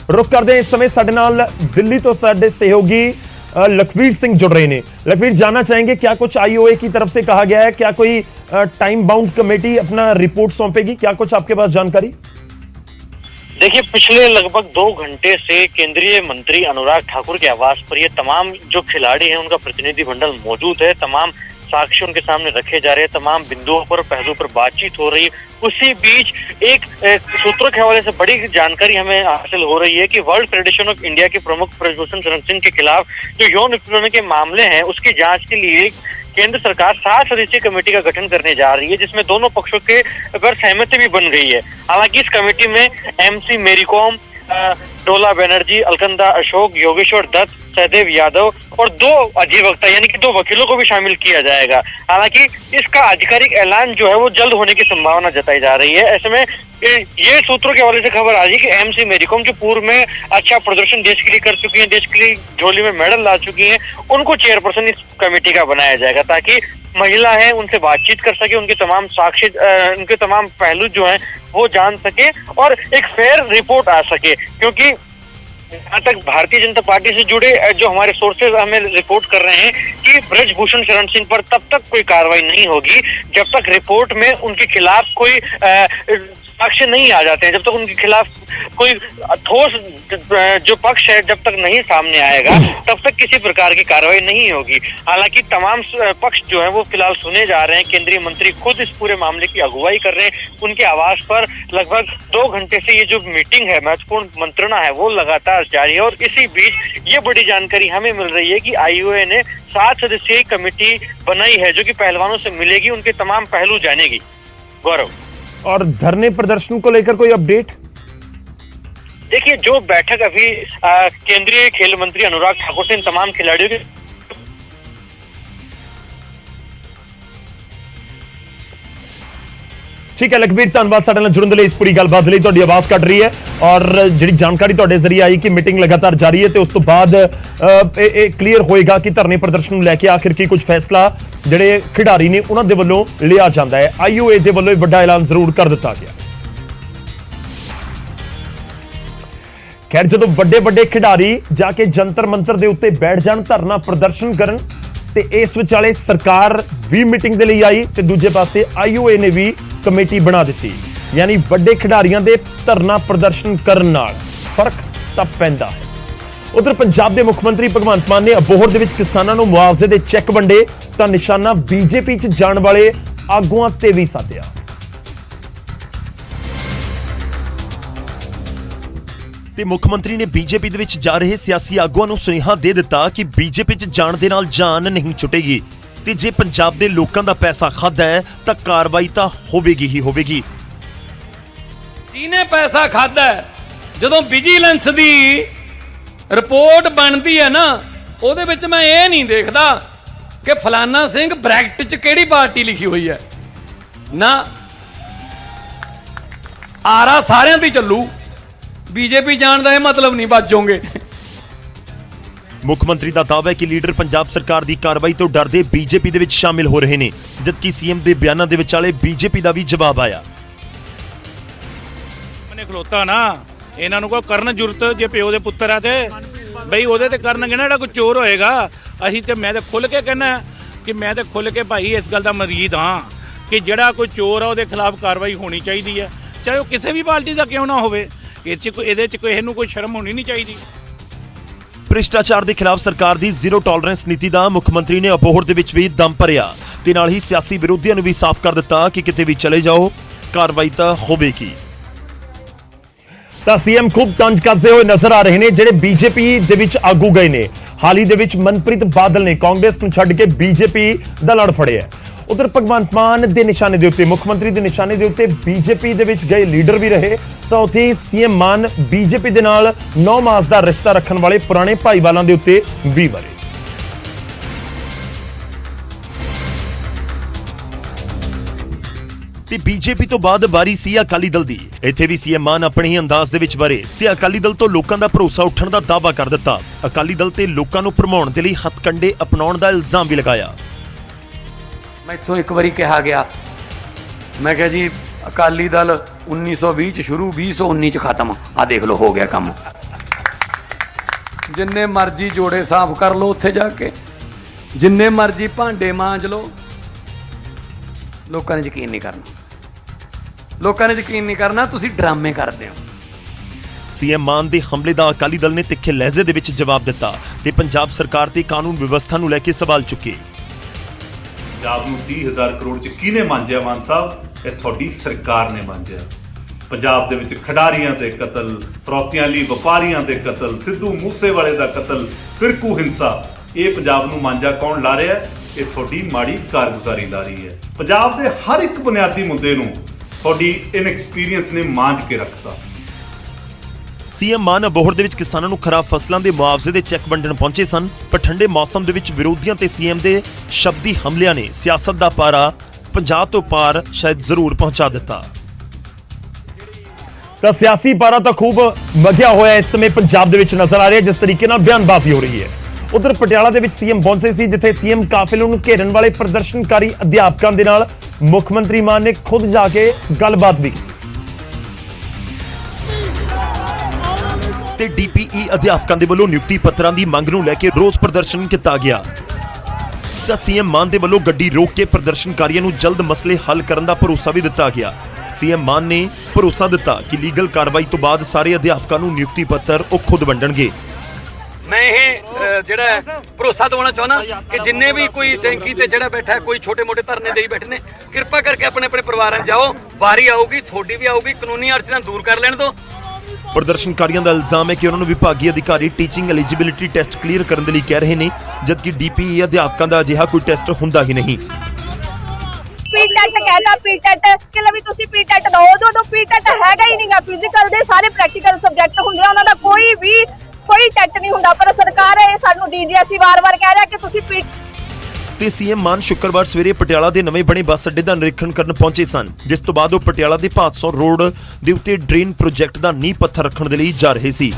रुख करते हैं इस समय साडे नाल दिल्ली तो साडे सहयोगी लखवीर सिंह जुड़ रहे हैं। लखवीर, जानना चाहेंगे क्या कुछ आईओए की तरफ से कहा गया है, क्या कोई टाइम बाउंड कमेटी अपना रिपोर्ट सौंपेगी, क्या कुछ आपके पास जानकारी?
देखिए, पिछले लगभग 2 घंटे से केंद्रीय मंत्री अनुराग ठाकुर के आवास पर ये तमाम जो खिलाड़ी हैं उनका प्रतिनिधिमंडल मौजूद है। तमाम साक्ष्य उनके सामने रखे जा रहे हैं, तमाम बिंदुओं पर पहलू पर बातचीत हो रही है। उसी बीच एक सूत्रों के हवाले से बड़ी जानकारी हमें हासिल हो रही है कि वर्ल्ड फेडरेशन ऑफ इंडिया के प्रमुख ब्रजभूषण शरण सिंह के खिलाफ जो यौन उत्पीड़न के मामले हैं उसकी जांच के लिए केंद्र सरकार 7 सदस्यीय कमेटी का गठन करने जा रही है, जिसमें दोनों पक्षों के पर सहमति भी बन गई है। हालांकि इस कमेटी में MC मेरी कॉम, डोला बनर्जी, अलकनंदा अशोक, योगेश्वर दत्त, सहदेव यादव और 2 अधिवक्ता यानी कि 2 वकीलों को भी शामिल किया जाएगा। हालांकि इसका आधिकारिक ऐलान जो है वो जल्द होने की संभावना जताई जा रही है। ऐसे में ये सूत्रों के हवाले से खबर आ रही है कि MC मेरी कॉम जो पूर्व में अच्छा प्रदर्शन देश के लिए कर चुकी हैं, देश के लिए झोली में मेडल ला चुकी हैं, उनको चेयरपर्सन इस कमेटी का बनाया जाएगा ताकि महिला है उनसे बातचीत कर सके, उनके तमाम साक्ष्य, उनके तमाम पहलू जो हैं वो जान सके और एक फेयर रिपोर्ट आ सके। क्योंकि जहाँ तक भारतीय जनता पार्टी से जुड़े जो हमारे सोर्सेज हमें रिपोर्ट कर रहे हैं कि ब्रजभूषण शरण सिंह पर तब तक कोई कार्रवाई नहीं होगी जब तक रिपोर्ट में उनके खिलाफ कोई साक्ष्य नहीं आ जाते हैं, जब तक उनके खिलाफ कोई ठोस जो पक्ष है जब तक नहीं सामने आएगा तब तक किसी प्रकार की कार्रवाई नहीं होगी। हालांकि तमाम पक्ष जो है वो फिलहाल सुने जा रहे हैं। केंद्रीय मंत्री खुद इस पूरे मामले की अगुवाई कर रहे हैं। उनके आवास पर लगभग 2 घंटे से ये जो मीटिंग है, महत्वपूर्ण मंत्रणा है, वो लगातार जारी है। और इसी बीच ये बड़ी जानकारी हमें मिल रही है कि आईओए ने 7 सदस्यीय कमेटी बनाई है जो कि पहलवानों से मिलेगी, उनके तमाम पहलू जानेगी। गौरव,
और धरने प्रदर्शन को लेकर कोई अपडेट?
देखिए, जो बैठक अभी केंद्रीय खेल मंत्री अनुराग ठाकुर से इन तमाम खिलाड़ियों की
ठीक है लखबीर, धन्यवाद साडे नाल जुड़न दे लई। इस पूरी गलबात लई तुहाडी आवाज़ कट रही है और जिहड़ी जानकारी तुहाडे जरिए आई कि मीटिंग लगातार जारी है ते उस तो बाद क्लीयर होएगा कि धरने प्रदर्शन नूं लैके आखिर की कुछ फैसला जिहड़े खिडारी ने उन्हां दे वल्लों लिया जांदा है। आईओए दे वल्लों वड्डा ऐलान जरूर कर दिता गया। खैर, जदों वड्डे वड्डे खिडारी जाके जंतर मंतर दे उत्ते बैठ जाण, धरना प्रदर्शन करन ते इस विचाले सरकार भी मीटिंग दे लई आई ते दूजे पासे आईओए ने भी कमेटी बना दी। यानी वड्डे खिडारियां दे धरना प्रदर्शन करन नाल फर्क तां पैंदा है। उधर पंजाब दे मुख मंत्री भगवंत मान ने अबोहर दे विच किसानां नूं मुआवजे दे चैक वंडे तां निशाना बीजेपी च जाण वाले आगूआं ते भी साधिया।
ਤੇ ਮੁੱਖ ਮੰਤਰੀ ਨੇ ਬੀਜੇਪੀ ਦੇ ਵਿੱਚ ਜਾ ਰਹੇ ਸਿਆਸੀ ਆਗੂਆਂ ਨੂੰ ਸੁਨੇਹਾ ਦੇ ਦਿੱਤਾ ਕਿ ਬੀਜੇਪੀ 'ਚ ਜਾਣ ਦੇ ਨਾਲ ਜਾਨ ਨਹੀਂ ਛੁੱਟੇਗੀ ਤੇ ਜੇ ਪੰਜਾਬ ਦੇ ਲੋਕਾਂ ਦਾ ਪੈਸਾ ਖਾਦਾ ਹੈ ਤਾਂ ਕਾਰਵਾਈ ਤਾਂ ਹੋਵੇਗੀ ਹੀ ਹੋਵੇਗੀ।
ਜਿਹਨੇ ਪੈਸਾ ਖਾਦਾ ਜਦੋਂ ਵਿਜੀਲੈਂਸ ਦੀ ਰਿਪੋਰਟ ਬਣਦੀ ਹੈ ਨਾ ਉਹਦੇ ਵਿੱਚ ਮੈਂ ਇਹ ਨਹੀਂ ਦੇਖਦਾ ਕਿ ਫਲਾਨਾ ਸਿੰਘ ਬ੍ਰੈਕਟ 'ਚ ਕਿਹੜੀ ਪਾਰਟੀ ਲਿਖੀ ਹੋਈ ਹੈ ਨਾ, ਆਰਾ ਸਾਰਿਆਂ ਦੀ ਚੱਲੂ, बीजेपी जान का यह मतलब नहीं, बच जाओगे।
ਮੁੱਖ ਮੰਤਰੀ ਦਾ ਦਾਅਵਾ ਹੈ ਕਿ ਲੀਡਰ ਪੰਜਾਬ ਸਰਕਾਰ ਦੀ ਕਾਰਵਾਈ ਤੋਂ ਡਰਦੇ ਬੀਜੇਪੀ ਦੇ ਵਿੱਚ ਸ਼ਾਮਿਲ ਹੋ ਰਹੇ ਨੇ, ਜਦਕਿ ਸੀਐਮ ਦੇ ਬਿਆਨਾਂ ਦੇ ਵਿਚਾਲੇ ਬੀਜੇਪੀ ਦਾ ਵੀ ਜਵਾਬ ਆਇਆ।
ਮੈਨੇ ਖਲੋਤਾ ਨਾ ਇਹਨਾਂ ਨੂੰ ਕੋਈ ਕਰਨ ਜ਼ਰੂਰਤ ਜੇ ਪਿਓ ਦੇ ਪੁੱਤਰ ਆ ਤੇ ਬਈ ਉਹਦੇ ਤੇ ਕਰਨਗੇ ਨਾ, ਜਿਹੜਾ ਕੋਈ ਚੋਰ ਹੋਏਗਾ। ਅਸੀਂ ਤੇ ਮੈਂ ਤੇ ਖੁੱਲ ਕੇ ਕਹਿਣਾ ਕਿ ਮੈਂ ਤੇ ਖੁੱਲ ਕੇ ਭਾਈ ਇਸ ਗੱਲ ਦਾ ਮਰੀਦ ਹਾਂ ਕਿ ਜਿਹੜਾ ਕੋਈ ਚੋਰ ਆ ਉਹਦੇ ਖਿਲਾਫ ਕਾਰਵਾਈ ਹੋਣੀ ਚਾਹੀਦੀ ਹੈ, ਚਾਹੇ ਉਹ ਕਿਸੇ ਵੀ ਪਾਰਟੀ ਦਾ ਕਿਉਂ ਨਾ ਹੋਵੇ। ਇਹਦੇ ਚ ਕੋਈ ਇਹਨੂੰ ਕੋਈ ਸ਼ਰਮ ਹੋਣੀ ਨਹੀਂ ਚਾਹੀਦੀ।
ਭ੍ਰਿਸ਼ਟਾਚਾਰ ਦੇ ਖਿਲਾਫ ਸਰਕਾਰ ਦੀ ਜ਼ੀਰੋ ਟੋਲਰੈਂਸ ਨੀਤੀ ਦਾ ਮੁੱਖ ਮੰਤਰੀ ਨੇ ਅਬੋਹਰ ਦੇ ਵਿੱਚ ਵੀ ਦਮ ਭਰਿਆ ਤੇ ਨਾਲ ਹੀ ਸਿਆਸੀ ਵਿਰੋਧੀਆਂ ਨੂੰ ਵੀ ਸਾਫ਼ ਕਰ ਦਿੱਤਾ ਕਿ ਕਿਤੇ ਵੀ ਚਲੇ ਜਾਓ ਕਾਰਵਾਈ ਤਾਂ ਹੋਵੇਗੀ।
ਤਾਂ ਸੀਐਮ ਖੂਬ ਤੰਜ ਕਰਦੇ ਹੋਏ ਨਜ਼ਰ ਆ ਰਹੇ ਨੇ ਜਿਹੜੇ ਬੀਜੇਪੀ ਦੇ ਵਿੱਚ ਆਗੂ ਗਏ ਨੇ। ਹਾਲ ਹੀ ਦੇ ਵਿੱਚ ਮਨਪ੍ਰੀਤ ਬਾਦਲ ਨੇ ਕਾਂਗਰਸ ਨੂੰ ਛੱਡ ਕੇ ਬੀਜੇਪੀ ਦਾ ਲੜ ਫੜਿਆ। उधर भगवंत मान के निशाने के उत्ते मुख्यमंत्री के निशाने के उत्ते बीजेपी दे विच गए लीडर भी रहे तो उत्थे सीएम मान बीजेपी दे नाल 9 मास का रिश्ता रखने वाले पुराने भाईवालों के उत्ते भी मरे।
ਤੇ ਬੀਜੇਪੀ ਤੋਂ ਬਾਅਦ ਵਾਰੀ ਸੀ ਅਕਾਲੀ ਦਲ ਦੀ। ਇੱਥੇ ਵੀ ਸੀਐਮ ਮਾਨ ਆਪਣੇ ਹੀ ਅੰਦਾਜ਼ ਦੇ ਵਿੱਚ ਵਰੇ ਤੇ ਅਕਾਲੀ ਦਲ ਤੋਂ ਲੋਕਾਂ ਦਾ ਭਰੋਸਾ ਉੱਠਣ ਦਾ ਦਾਅਵਾ ਕਰ ਦਿੱਤਾ। ਅਕਾਲੀ ਦਲ ਤੇ ਲੋਕਾਂ ਨੂੰ ਭਰਮਾਉਣ ਦੇ ਲਈ ਹੱਥਕੰਡੇ ਅਪਣਾਉਣ ਦਾ ਇਲਜ਼ਾਮ ਵੀ ਲਗਾਇਆ।
मैथों एक बारी कहा गया, मैं कहा जी अकाली दल 1920 शुरू 2019 खत्म, आ देख लो हो गया काम। ਜਿੰਨੇ ਮਰਜ਼ੀ ਜੋੜੇ ਸਾਫ਼ ਕਰ ਲਓ ਉੱਥੇ ਜਾ ਕੇ, ਜਿੰਨੇ ਮਰਜ਼ੀ ਭਾਂਡੇ ਮਾਂਜ ਲਓ, ਲੋਕਾਂ ਨੇ ਯਕੀਨ ਨਹੀਂ ਕਰਨਾ। ਲੋਕਾਂ ਨੇ ਯਕੀਨ ਨਹੀਂ ਕਰਨਾ, ਤੁਸੀਂ ਡਰਾਮੇ ਕਰਦੇ ਹੋ।
ਸੀਐਮ ਮਾਨ ਦੇ ਹਮਲੇ ਦਾ ਅਕਾਲੀ ਦਲ ਨੇ ਤਿੱਖੇ ਲਹਿਜੇ ਦੇ ਵਿੱਚ ਜਵਾਬ ਦਿੱਤਾ ਤੇ ਪੰਜਾਬ ਸਰਕਾਰ ਤੇ ਕਾਨੂੰਨ ਵਿਵਸਥਾ ਨੂੰ ਲੈ ਕੇ ਸਵਾਲ ਚੁੱਕੇ।
ਪੰਜਾਬ ਨੂੰ 30,000 ਕਰੋੜ ਚ ਕਿਹਨੇ ਮਾਂਜਿਆ ਮਾਨ ਸਾਹਿਬ? ਇਹ ਤੁਹਾਡੀ ਸਰਕਾਰ ਨੇ ਮਾਂਜਿਆ। ਪੰਜਾਬ ਦੇ ਵਿੱਚ ਖਿਡਾਰੀਆਂ ਦੇ ਕਤਲ, ਫਰੌਤੀਆਂ ਲਈ ਵਪਾਰੀਆਂ ਦੇ ਕਤਲ, ਸਿੱਧੂ ਮੂਸੇਵਾਲੇ ਦਾ ਕਤਲ, ਫਿਰਕੂ ਹਿੰਸਾ, ਇਹ ਪੰਜਾਬ ਨੂੰ ਮਾਂਜਾ ਕੌਣ ਲਾ ਰਿਹਾ ਹੈ? ਇਹ ਤੁਹਾਡੀ ਮਾੜੀ ਕਾਰਗੁਜ਼ਾਰੀ ਲਾ ਰਹੀ ਹੈ। ਪੰਜਾਬ ਦੇ ਹਰ ਇੱਕ ਬੁਨਿਆਦੀ ਮੁੱਦੇ ਨੂੰ ਤੁਹਾਡੀ ਇਨਐਕਸਪੀਰੀਅੰਸ ਨੇ ਮਾਂਜ ਕੇ ਰੱਖਤਾ।
ਸੀਐਮ ਮਾਨ ਅਬੋਹਰ ਦੇ ਵਿੱਚ ਕਿਸਾਨਾਂ ਨੂੰ ਖਰਾਬ ਫਸਲਾਂ ਦੇ ਮੁਆਵਜ਼ੇ ਦੇ ਚੈੱਕ ਵੰਡਣ ਪਹੁੰਚੇ ਸਨ, ਪਰ ਠੰਡੇ ਮੌਸਮ ਦੇ ਵਿੱਚ ਵਿਰੋਧੀਆਂ ਤੇ ਸੀਐਮ ਦੇ ਸ਼ਬਦੀ ਹਮਲਿਆਂ ਨੇ ਸਿਆਸਤ ਦਾ ਪਾਰਾ ਪੰਜਾਬ ਤੋਂ ਪਾਰ ਸ਼ਾਇਦ ਜ਼ਰੂਰ ਪਹੁੰਚਾ ਦਿੱਤਾ।
ਤਾਂ ਸਿਆਸੀ ਪਾਰਾ ਤਾਂ ਖੂਬ ਵਧਿਆ ਹੋਇਆ ਇਸ ਸਮੇਂ ਪੰਜਾਬ ਦੇ ਵਿੱਚ ਨਜ਼ਰ ਆ ਰਿਹਾ, ਜਿਸ ਤਰੀਕੇ ਨਾਲ ਬਿਆਨਬਾਜ਼ੀ ਹੋ ਰਹੀ ਹੈ। ਉਧਰ ਪਟਿਆਲਾ ਦੇ ਵਿੱਚ ਸੀਐਮ ਪਹੁੰਚੇ ਸੀ, ਜਿੱਥੇ ਸੀਐਮ ਕਾਫਲੇ ਨੂੰ ਘੇਰਨ ਵਾਲੇ ਪ੍ਰਦਰਸ਼ਨਕਾਰੀ ਅਧਿਆਪਕਾਂ ਦੇ ਨਾਲ ਮੁੱਖ ਮੰਤਰੀ ਮਾਨ ਨੇ ਖੁਦ ਜਾ ਕੇ ਗੱਲਬਾਤ ਵੀ ਕੀਤੀ
ਤੇ ਡੀਪੀਈ ਅਧਿਆਪਕਾਂ ਦੇ ਵੱਲੋਂ ਨਿਯੁਕਤੀ ਪੱਤਰਾਂ ਦੀ ਮੰਗ ਨੂੰ ਲੈ ਕੇ ਰੋਸ ਪ੍ਰਦਰਸ਼ਨ ਕੀਤਾ ਗਿਆ। ਤਾਂ ਸੀਐਮ ਮਾਨ ਦੇ ਵੱਲੋਂ ਗੱਡੀ ਰੋਕ ਕੇ ਪ੍ਰਦਰਸ਼ਨਕਾਰੀਆਂ ਨੂੰ ਜਲਦ ਮਸਲੇ ਹੱਲ ਕਰਨ ਦਾ ਭਰੋਸਾ ਵੀ ਦਿੱਤਾ ਗਿਆ। ਸੀਐਮ ਮਾਨ ਨੇ ਭਰੋਸਾ ਦਿੱਤਾ ਕਿ ਲੀਗਲ ਕਾਰਵਾਈ ਤੋਂ ਬਾਅਦ ਸਾਰੇ ਅਧਿਆਪਕਾਂ ਨੂੰ ਨਿਯੁਕਤੀ ਪੱਤਰ ਉਹ ਖੁਦ ਵੰਡਣਗੇ।
ਮੈਂ ਇਹ ਜਿਹੜਾ ਭਰੋਸਾ ਦਿਵਾਉਣਾ ਚਾਹੁੰਦਾ ਕਿ ਜਿੰਨੇ ਵੀ ਕੋਈ ਟੈਂਕੀ ਤੇ ਜਿਹੜਾ ਬੈਠਾ, ਕੋਈ ਛੋਟੇ ਮੋਟੇ ਧਰਨੇ ਦੇਈ ਬੈਠੇ ਨੇ, ਕਿਰਪਾ ਕਰਕੇ ਆਪਣੇ ਆਪਣੇ ਪਰਿਵਾਰਾਂ 'ਚ ਜਾਓ, ਵਾਰੀ ਆਊਗੀ, ਤੁਹਾਡੀ ਵੀ ਆਊਗੀ, ਕਾਨੂੰਨੀ ਅੜਚਨਾਂ ਦੂਰ ਕਰ ਲੈਣ ਦਿਓ।
ਪ੍ਰਦਰਸ਼ਨਕਾਰੀਆਂ ਦਾ ਇਲਜ਼ਾਮ ਹੈ ਕਿ ਉਹਨਾਂ ਨੂੰ ਵਿਭਾਗੀ ਅਧਿਕਾਰੀ ਟੀਚਿੰਗ ਐਲੀਜੀਬਿਲਿਟੀ ਟੈਸਟ ਕਲੀਅਰ ਕਰਨ ਦੇ ਲਈ ਕਹਿ ਰਹੇ ਨੇ, ਜਦਕਿ ਡੀਪੀਈ ਅਧਿਆਪਕਾਂ ਦਾ ਅਜਿਹਾ ਕੋਈ ਟੈਸਟ ਹੁੰਦਾ ਹੀ ਨਹੀਂ।
ਪੀਟੈਟ ਕਹਿੰਦਾ, ਪੀਟੈਟ ਕਿ ਲੈ ਵੀ ਤੁਸੀਂ ਪੀਟੈਟ ਦੋ, ਉਦੋਂ ਪੀਟੈਟ ਹੈਗਾ ਹੀ ਨਹੀਂਗਾ। ਫਿਜ਼ੀਕਲ ਦੇ ਸਾਰੇ ਪ੍ਰੈਕਟੀਕਲ ਸਬਜੈਕਟ ਹੁੰਦੇ ਆ, ਉਹਨਾਂ ਦਾ ਕੋਈ ਟੈਟ ਨਹੀਂ ਹੁੰਦਾ, ਪਰ ਸਰਕਾਰ ਇਹ ਸਾਨੂੰ ਡੀਜੀਐਸਸੀ ਵਾਰ-ਵਾਰ ਕਹਿ ਰਿਹਾ ਕਿ ਤੁਸੀਂ
ਤੇ ਸੀਐਮ ਮਾਨ ਸ਼ੁੱਕਰਵਾਰ ਸਵੇਰੇ ਪਟਿਆਲਾ ਦੇ ਨਵੇਂ ਬਣੇ ਬੱਸ ਅੱਡੇ ਦਾ ਨਿਰੀਖਣ ਕਰਨ ਪਹੁੰਚੇ ਸਨ, ਜਿਸ ਤੋਂ ਬਾਅਦ ਉਹ ਪਟਿਆਲਾ ਦੇ ਭਾਦਸੋਂ ਰੋਡ ਦੇ ਉੱਤੇ ਡਰੇਨ ਪ੍ਰੋਜੈਕਟ ਦਾ ਨੀਂਹ ਪੱਥਰ ਰੱਖਣ ਦੇ ਲਈ ਜਾ ਰਹੇ ਸੀ।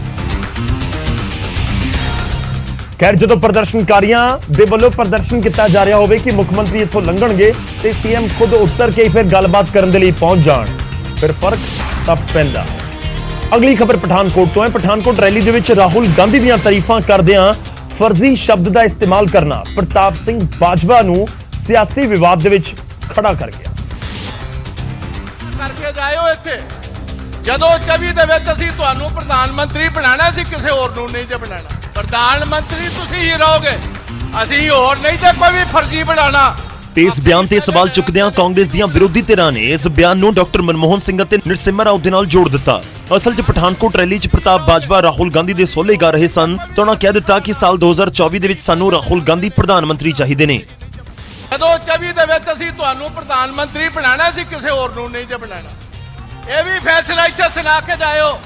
ਖੈਰ, ਜਦੋਂ ਪ੍ਰਦਰਸ਼ਨਕਾਰੀਆਂ ਦੇ ਵੱਲੋਂ ਪ੍ਰਦਰਸ਼ਨ ਕੀਤਾ ਜਾ ਰਿਹਾ ਹੋਵੇ ਕਿ ਮੁੱਖ ਮੰਤਰੀ ਇੱਥੋਂ ਲੰਘਣਗੇ ਤੇ ਸੀਐਮ ਖੁਦ ਉੱਤਰ ਕੇ ਫਿਰ ਗੱਲਬਾਤ ਕਰਨ ਦੇ ਲਈ ਪਹੁੰਚ ਜਾਣ, ਫਿਰ ਫਰਕ ਤਾਂ ਪੈਂਦਾ। ਅਗਲੀ ਖਬਰ ਪਠਾਨਕੋਟ ਤੋਂ ਹੈ। ਪਠਾਨਕੋਟ ਰੈਲੀ ਦੇ ਵਿੱਚ ਰਾਹੁਲ ਗਾਂਧੀ ਦੀਆਂ ਤਾਰੀਫਾਂ ਕਰਦਿਆਂ ਫਰਜ਼ੀ ਸ਼ਬਦ ਦਾ ਇਸਤੇਮਾਲ ਕਰਨਾ ਪ੍ਰਤਾਪ ਸਿੰਘ ਬਾਜਵਾ ਨੂੰ ਸਿਆਸੀ ਵਿਵਾਦ ਦੇ ਵਿੱਚ ਖੜਾ ਕਰ ਗਿਆ।
ਕਰਕੇ ਜਾਇਓ ਇੱਥੇ, ਜਦੋਂ 24 ਦੇ ਵਿੱਚ ਅਸੀਂ ਤੁਹਾਨੂੰ ਪ੍ਰਧਾਨ ਮੰਤਰੀ ਬਣਾਣਾ ਸੀ, ਕਿਸੇ ਹੋਰ ਨੂੰ ਨਹੀਂ ਜੇ ਬਣਾਣਾ। ਪ੍ਰਧਾਨ ਮੰਤਰੀ ਤੁਸੀਂ ਹੀ ਰਹੋਗੇ, ਅਸੀਂ ਹੋਰ ਨਹੀਂ ਤੇ ਕੋਈ ਵੀ ਫਰਜ਼ੀ ਬਣਾਣਾ।
ਤੇ ਇਸ ਬਿਆਨ ਤੇ ਸਵਾਲ ਚੁੱਕਦਿਆਂ ਕਾਂਗਰਸ ਦੀਆਂ ਵਿਰੋਧੀ ਧਿਰਾਂ ਨੇ ਇਸ ਬਿਆਨ ਨੂੰ ਡਾਕਟਰ ਮਨਮੋਹਨ ਸਿੰਘ ਅਤੇ ਨਰਸਿਮਹਾ ਰਾਓ ਦੇ ਨਾਲ ਜੋੜ ਦਿੱਤਾ। ਅਸਲ 'ਚ ਪਠਾਨਕੋਟ ਰੈਲੀ 'ਚ ਪ੍ਰਤਾਪ ਬਾਜਵਾ ਰਾਹੁਲ ਗਾਂਧੀ ਦੇ ਸੋਲੇ ਗਾ ਰਹੇ ਸਨ ਤਾਂ ਉਹਨਾਂ ਕਹਿ ਦਿੱਤਾ ਕਿ ਸਾਲ 2024 ਦੇ ਵਿੱਚ ਸਾਨੂੰ ਰਾਹੁਲ ਗਾਂਧੀ ਪ੍ਰਧਾਨ ਮੰਤਰੀ ਚਾਹੀਦੇ ਨੇ।
ਜਦੋਂ 24 ਦੇ ਵਿੱਚ ਅਸੀਂ ਤੁਹਾਨੂੰ ਪ੍ਰਧਾਨ ਮੰਤਰੀ ਬਣਾਣਾ ਸੀ, ਕਿਸੇ ਹੋਰ ਨੂੰ ਨਹੀਂ ਜੇ ਬਣਾਣਾ। ਇਹ ਵੀ ਫੈਸਲਾ ਇੱਥੇ ਸੁਣਾ ਕੇ ਜਾਇਓ।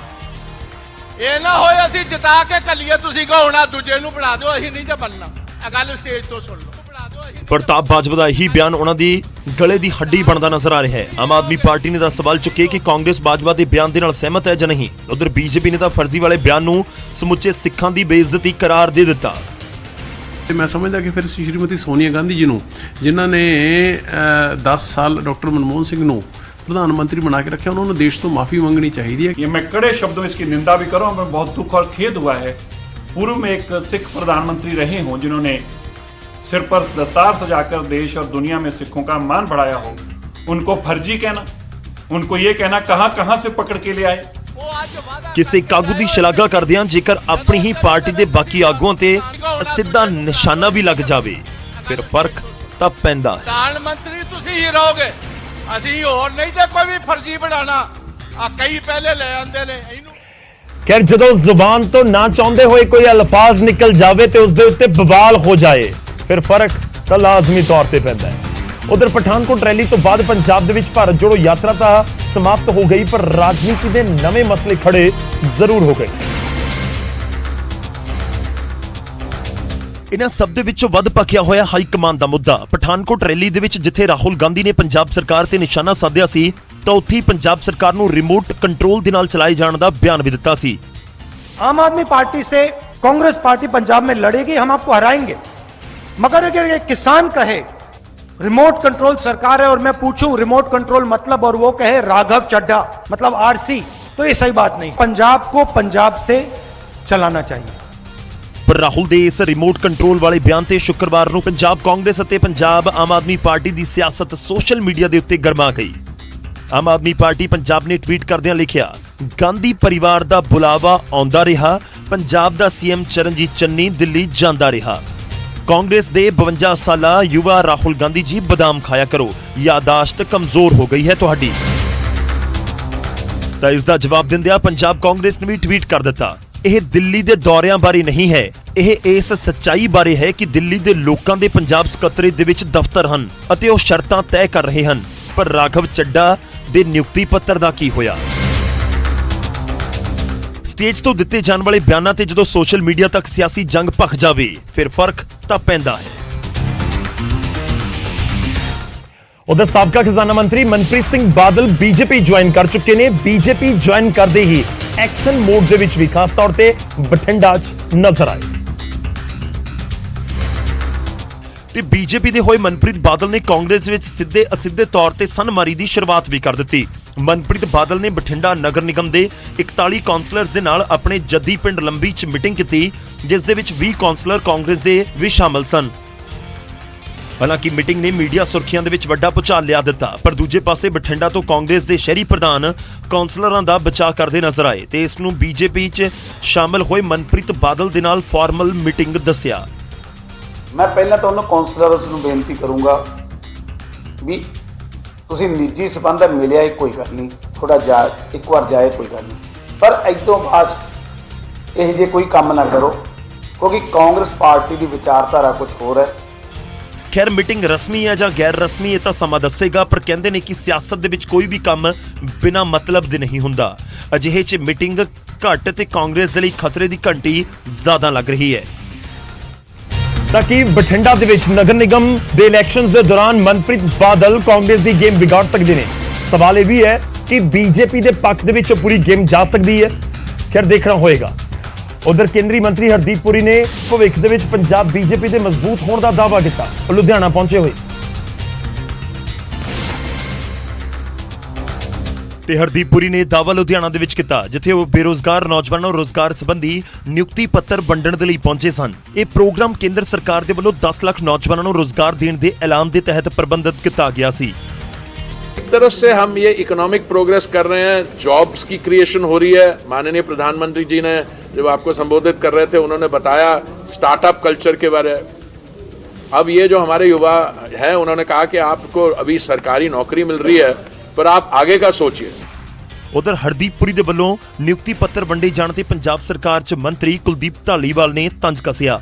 ਇਹ ਨਾ ਹੋਏ ਅਸੀਂ ਜਿਤਾ ਕੇ ਕੱਲੀਏ, ਤੁਸੀਂ ਕਹੋ ਨਾ ਦੂਜੇ ਨੂੰ ਬਣਾ ਦਿਓ, ਅਸੀਂ ਨਹੀਂ ਜੇ ਬਣਨਾ। ਇਹ ਗੱਲ ਸਟੇਜ ਤੋਂ ਸੁਣ ਲਓ।
ਪ੍ਰਤਾਪ ਬਾਜਵਾ ਦਾ ਇਹੀ ਬਿਆਨ ਉਹਨਾਂ ਦੀ ਗਲੇ ਦੀ ਹੱਡੀ ਬਣਦਾ ਨਜ਼ਰ ਆ ਰਿਹਾ ਹੈ। ਆਮ ਆਦਮੀ ਪਾਰਟੀ ਨੇ ਤਾਂ ਸਵਾਲ ਚੁੱਕੇ ਕਿ ਕਾਂਗਰਸ ਬਾਜਵਾ ਦੇ ਬਿਆਨ ਦੇ ਨਾਲ ਸਹਿਮਤ ਹੈ ਜਾਂ ਨਹੀਂ। ਉਧਰ ਬੀਜੇਪੀ ਨੇ ਤਾਂ ਫਰਜ਼ੀ ਵਾਲੇ ਬਿਆਨ ਨੂੰ ਸਮੁੱਚੇ ਸਿੱਖਾਂ ਦੀ ਬੇਇੱਜ਼ਤੀ ਕਰਾਰ ਦੇ ਦਿੱਤਾ।
ਤੇ ਮੈਂ ਸਮਝਦਾ ਕਿ ਫਿਰ ਸ਼੍ਰੀਮਤੀ ਸੋਨੀਆ ਗਾਂਧੀ ਜੀ ਨੂੰ, ਜਿਨ੍ਹਾਂ ਨੇ 10 ਸਾਲ ਡਾਕਟਰ ਮਨਮੋਹਨ ਸਿੰਘ ਨੂੰ प्रधान मंत्री बना के रखे, उन्होंने देश तो माफी मांगनी चाहिए।
ये मैं कड़े शब्दों में इसकी निंदा भी कर रहा हूँ। मैं बहुत दुख और खेद हुआ है, पूर्व में एक सिख प्रधानमंत्री रहे हों जिन्होंने सिर पर दस्तार सजाकर देश और दुनिया में सिखों का मान बढ़ाया हो, उनको फर्जी कहना, उनको ये कहना कहां से पकड़ के ले आए।
ਕਿਸੇ ਕਾਗੂ ਦੀ ਸ਼ਲਾਘਾ ਕਰਦਿਆਂ ਜੇਕਰ ਆਪਣੀ ਹੀ ਪਾਰਟੀ ਦੇ ਬਾਕੀ ਆਗੂਆਂ ਤੇ ਸਿੱਧਾ ਨਿਸ਼ਾਨਾ ਵੀ ਲੱਗ ਜਾਵੇ ਫਿਰ ਫਰਕ ਤਾਂ ਪੈਂਦਾ ਹੈ।
ਪ੍ਰਧਾਨ ਮੰਤਰੀ ਤੁਸੀਂ ਹੀ ਰਹੋਗੇ, ਅਸੀਂ ਹੋਰ ਨਹੀਂ ਤੇ ਕੋਈ ਵੀ ਫਰਜ਼ੀ ਬਣਾਣਾ। ਆ ਕਈ ਪਹਿਲੇ ਲੈ ਆਂਦੇ ਨੇ ਇਹਨੂੰ।
ਖੈਰ, ਜਦੋਂ ਜ਼ੁਬਾਨ ਤੋਂ ਨਾ ਚਾਹੁੰਦੇ ਹੋਏ ਕੋਈ ਅਲਫਾਜ਼ ਨਿਕਲ ਜਾਵੇ ਤੇ ਉਸ ਦੇ ਉੱਤੇ ਬਵਾਲ ਹੋ ਜਾਏ ਫਿਰ ਫਰਕ ਤਾਂ ਲਾਜ਼ਮੀ ਤੌਰ ਤੇ ਪੈਂਦਾ ਹੈ। ਉਧਰ ਪਠਾਨਕੋਟ ਰੈਲੀ ਤੋਂ ਬਾਅਦ ਪੰਜਾਬ ਦੇ ਵਿੱਚ ਭਾਰਤ ਜੋੜੋ ਯਾਤਰਾ ਤਾਂ ਸਮਾਪਤ ਹੋ ਗਈ, ਪਰ ਰਾਜਨੀਤੀ ਦੇ ਨਵੇਂ ਮਸਲੇ ਖੜੇ ਜ਼ਰੂਰ ਹੋ ਗਏ।
ਇਹਨਾਂ ਸਭ ਦੇ ਵਿੱਚੋਂ ਵੱਧ ਭਖਿਆ ਹੋਇਆ ਹਾਈ ਕਮਾਨ ਦਾ ਮੁੱਦਾ। ਪਠਾਨਕੋਟ ਰੈਲੀ ਦੇ ਵਿੱਚ ਜਿੱਥੇ ਰਾਹੁਲ ਗਾਂਧੀ ਨੇ ਪੰਜਾਬ ਸਰਕਾਰ ਤੇ ਨਿਸ਼ਾਨਾ ਸਾਧਿਆ ਸੀ ਤਾਂ ਉੱਥੇ ਹੀ ਪੰਜਾਬ ਸਰਕਾਰ ਨੂੰ ਰਿਮੋਟ ਕੰਟਰੋਲ ਦੇ ਨਾਲ ਚਲਾਏ ਜਾਣ ਦਾ ਬਿਆਨ ਵੀ ਦਿੱਤਾ ਸੀ।
आम आदमी पार्टी से कांग्रेस पार्टी पंजाब में लड़ेगी, हम आपको हराएंगे, मगर अगर ये किसान कहे रिमोट कंट्रोल सरकार है और मैं पूछूं रिमोट कंट्रोल मतलब और वो कहे राघव चड्ढा मतलब आरसी, तो ये सही बात नहीं। पंजाब को पंजाब से चलाना चाहिए।
ਪਰ ਰਾਹੁਲ ਦੇ ਇਸ ਰਿਮੋਟ ਕੰਟਰੋਲ ਵਾਲੇ ਬਿਆਨ ਤੇ ਸ਼ੁੱਕਰਵਾਰ ਨੂੰ ਪੰਜਾਬ ਕਾਂਗਰਸ ਅਤੇ ਪੰਜਾਬ ਆਮ ਆਦਮੀ ਪਾਰਟੀ ਦੀ ਸਿਆਸਤ ਸੋਸ਼ਲ ਮੀਡੀਆ ਦੇ ਉੱਤੇ ਗਰਮਾ ਗਈ। ਆਮ ਆਦਮੀ ਪਾਰਟੀ ਪੰਜਾਬ ਨੇ ਟਵੀਟ ਕਰਦਿਆਂ ਲਿਖਿਆ, ਗਾਂਧੀ ਪਰਿਵਾਰ ਦਾ ਬੁਲਾਵਾ ਆਉਂਦਾ ਰਿਹਾ, ਪੰਜਾਬ ਦਾ ਸੀਐਮ ਚਰਨਜੀਤ ਚੰਨੀ ਦਿੱਲੀ ਜਾਂਦਾ ਰਿਹਾ। ਕਾਂਗਰਸ ਦੇ 52 ਸਾਲਾ ਯੁਵਾ ਰਾਹੁਲ ਗਾਂਧੀ ਜੀ ਬਦਾਮ ਖਾਇਆ ਕਰੋ, ਯਾਦਾਸ਼ਤ ਕਮਜ਼ੋਰ ਹੋ ਗਈ ਹੈ ਤੁਹਾਡੀ। ਤਾਂ ਇਸ ਦਾ ਜਵਾਬ ਦਿੰਦਿਆਂ ਪੰਜਾਬ ਕਾਂਗਰਸ ਨੇ ਵੀ ਟਵੀਟ ਕਰ ਦਿੱਤਾ, ਇਹ ਦਿੱਲੀ ਦੇ ਦੌਰਿਆਂ ਬਾਰੇ ਨਹੀਂ ਹੈ, ਇਹ ਇਸ ਸੱਚਾਈ ਬਾਰੇ ਹੈ ਕਿ ਦਿੱਲੀ ਦੇ ਲੋਕਾਂ ਦੇ ਪੰਜਾਬ ਸਕੱਤਰੇਤ ਦੇ ਵਿੱਚ ਦਫ਼ਤਰ ਹਨ ਅਤੇ ਉਹ ਸ਼ਰਤਾਂ ਤੈਅ ਕਰ ਰਹੇ ਹਨ। ਪਰ ਰਾਘਵ ਚੱਡਾ ਦੇ ਨਿਯੁਕਤੀ ਪੱਤਰ ਦਾ ਕੀ ਹੋਇਆ? ਸਟੇਜ ਤੋਂ ਦਿੱਤੇ ਜਾਣ ਵਾਲੇ ਬਿਆਨਾਂ ਤੇ ਜਦੋਂ ਸੋਸ਼ਲ ਮੀਡੀਆ ਤੱਕ ਸਿਆਸੀ ਜੰਗ ਭਖ ਜਾਵੇ ਫਿਰ ਫਰਕ ਤਾਂ ਪੈਂਦਾ ਹੈ।
उधर साबका खजाना मंत्री मनप्रीत सिंह बादल बीजेपी ज्वाइन कर चुके ने। बीजेपी ज्वाइन करते ही एक्शन मोड दे विच भी खास तौर ते बठिंडा च नजर आए।
ਤੇ ਬੀਜੇਪੀ ਦੇ ਹੋਏ ਮਨਪ੍ਰੀਤ ਬਾਦਲ ਨੇ ਕਾਂਗਰਸ ਵਿੱਚ ਸਿੱਧੇ ਅਸਿੱਧੇ ਤੌਰ ਤੇ ਸਨਮਾਰੀ ਦੀ ਸ਼ੁਰੂਆਤ ਵੀ ਕਰ ਦਿੱਤੀ। ਮਨਪ੍ਰੀਤ ਬਾਦਲ ਨੇ ਬਠਿੰਡਾ ਨਗਰ ਨਿਗਮ ਦੇ 41 ਕਾਉਂਸਲਰਸ ਦੇ ਨਾਲ ਆਪਣੇ ਜੱਦੀ ਪਿੰਡ ਲੰਬੀ 'ਚ ਮੀਟਿੰਗ ਕੀਤੀ, ਜਿਸ ਦੇ ਵਿੱਚ 20 ਕਾਉਂਸਲਰ ਕਾਂਗਰਸ ਦੇ ਵੀ ਸ਼ਾਮਲ ਸਨ। ਹਾਲਾਂਕਿ ਮੀਟਿੰਗ ਨੇ ਮੀਡੀਆ ਸੁਰਖੀਆਂ ਦੇ ਵਿੱਚ ਵੱਡਾ ਭੁਚਾਲ ਲਿਆ ਦਿੱਤਾ, ਪਰ ਦੂਜੇ ਪਾਸੇ ਬਠਿੰਡਾ ਤੋਂ ਕਾਂਗਰਸ ਦੇ ਸ਼ਹਿਰੀ ਪ੍ਰਧਾਨ ਕਾਉਂਸਲਰਾਂ ਦਾ ਬਚਾਅ ਕਰਦੇ ਨਜ਼ਰ ਆਏ ਤੇ ਇਸ ਨੂੰ ਬੀਜੇਪੀ 'ਚ ਸ਼ਾਮਲ ਹੋਏ ਮਨਪ੍ਰੀਤ ਬਾਦਲ ਦੇ ਨਾਲ ਫਾਰਮਲ ਮੀਟਿੰਗ ਦੱਸਿਆ।
ਮੈਂ ਪਹਿਲਾਂ ਤਾਂ ਉਹਨਾਂ ਕਾਉਂਸਲਰਸ ਨੂੰ ਬੇਨਤੀ ਕਰੂੰਗਾ ਵੀ ਤੁਸੀਂ ਨਿੱਜੀ ਸਬੰਧ ਮਿਲਿਆ ਕੋਈ ਗੱਲ ਨਹੀਂ, ਥੋੜਾ ਜਾ ਇੱਕ ਵਾਰ ਜਾਏ ਕੋਈ ਗੱਲ ਨਹੀਂ, ਪਰ ਅੱਜ ਤੋਂ ਬਾਅਦ ਇਹ ਜੇ ਕੋਈ ਕੰਮ ਨਾ ਕਰੋ ਕਿਉਂਕਿ ਕਾਂਗਰਸ ਪਾਰਟੀ ਦੀ ਵਿਚਾਰਧਾਰਾ ਕੁਝ ਹੋਰ ਹੈ।
ਖੈਰ ਮੀਟਿੰਗ ਰਸਮੀ ਹੈ ਜਾਂ ਗੈਰ ਰਸਮੀ ਇਹ ਤਾਂ ਸਮਾਂ ਦੱਸੇਗਾ, ਪਰ ਕਹਿੰਦੇ ਨੇ ਕਿ ਸਿਆਸਤ ਦੇ ਵਿੱਚ ਕੋਈ ਵੀ ਕੰਮ ਬਿਨਾਂ ਮਤਲਬ ਦੇ ਨਹੀਂ ਹੁੰਦਾ। ਅਜਿਹੇ 'ਚ ਮੀਟਿੰਗ ਘੱਟ ਤੇ ਕਾਂਗਰਸ ਦੇ ਲਈ ਖਤਰੇ ਦੀ ਘੰਟੀ ਜ਼ਿਆਦਾ ਲੱਗ ਰਹੀ ਹੈ।
ਤਾਂ ਕਿ ਬਠਿੰਡਾ ਦੇ ਵਿੱਚ ਨਗਰ ਨਿਗਮ ਦੇ ਇਲੈਕਸ਼ਨਸ ਦੇ ਦੌਰਾਨ ਮਨਪ੍ਰੀਤ ਬਾਦਲ ਕਾਂਗਰਸ ਦੀ ਗੇਮ ਵਿਗਾੜ ਸਕਦੇ ਨੇ। ਸਵਾਲ ਇਹ ਵੀ ਹੈ ਕਿ ਬੀਜੇਪੀ ਦੇ ਪੱਖ ਦੇ ਵਿੱਚ ਪੂਰੀ ਗੇਮ ਜਾ ਸਕਦੀ ਹੈ, ਖੈਰ ਦੇਖਣਾ ਹੋਏਗਾ। ਉਧਰ ਕੇਂਦਰੀ ਮੰਤਰੀ ਹਰਦੀਪ ਪੁਰੀ ਨੇ ਭਵਿੱਖ ਦੇ ਵਿੱਚ ਪੰਜਾਬ ਬੀਜੇਪੀ ਦੇ ਮਜ਼ਬੂਤ ਹੋਣ ਦਾ ਦਾਅਵਾ ਕੀਤਾ। ਉਹ ਲੁਧਿਆਣਾ ਪਹੁੰਚੇ ਹੋਏ
ਤੇ ਹਰਦੀਪ ਪੁਰੀ ਨੇ ਦਾਅਵਾ ਲੁਧਿਆਣਾ ਦੇ ਵਿੱਚ ਕੀਤਾ, ਜਿੱਥੇ ਉਹ ਬੇਰੋਜ਼ਗਾਰ ਨੌਜਵਾਨਾਂ ਨੂੰ ਰੋਜ਼ਗਾਰ ਸੰਬੰਧੀ ਨਿਯੁਕਤੀ ਪੱਤਰ ਵੰਡਣ ਦੇ ਲਈ ਪਹੁੰਚੇ ਸਨ। ਇਹ ਪ੍ਰੋਗਰਾਮ ਕੇਂਦਰ ਸਰਕਾਰ ਦੇ ਵੱਲੋਂ 10 ਲੱਖ ਨੌਜਵਾਨਾਂ ਨੂੰ ਰੋਜ਼ਗਾਰ ਦੇਣ ਦੇ ਐਲਾਨ ਦੇ ਤਹਿਤ ਪ੍ਰਬੰਧਿਤ ਕੀਤਾ ਗਿਆ ਸੀ।
एक तरफ से हम ये इकोनॉमिक प्रोग्रेस कर रहे हैं, जॉब्स की क्रिएशन हो रही है। माननीय प्रधानमंत्री जी ने जब आपको संबोधित कर रहे थे उन्होंने बताया स्टार्टअप कल्चर के बारे। अब ये जो हमारे युवा हैं उन्होंने कहा कि आपको अभी सरकारी नौकरी मिल रही है पर आप आगे का सोचिए।
उधर हरदीप पुरी दे ਵੱਲੋਂ ਨਿਯੁਕਤੀ ਪੱਤਰ ਵੰਡੇ ਜਾਣ ਤੇ ਪੰਜਾਬ ਸਰਕਾਰ 'ਚ ਮੰਤਰੀ ਕੁਲਦੀਪ ਧਾਲੀਵਾਲ ਨੇ ਤੰਜ ਕੱਸਿਆ।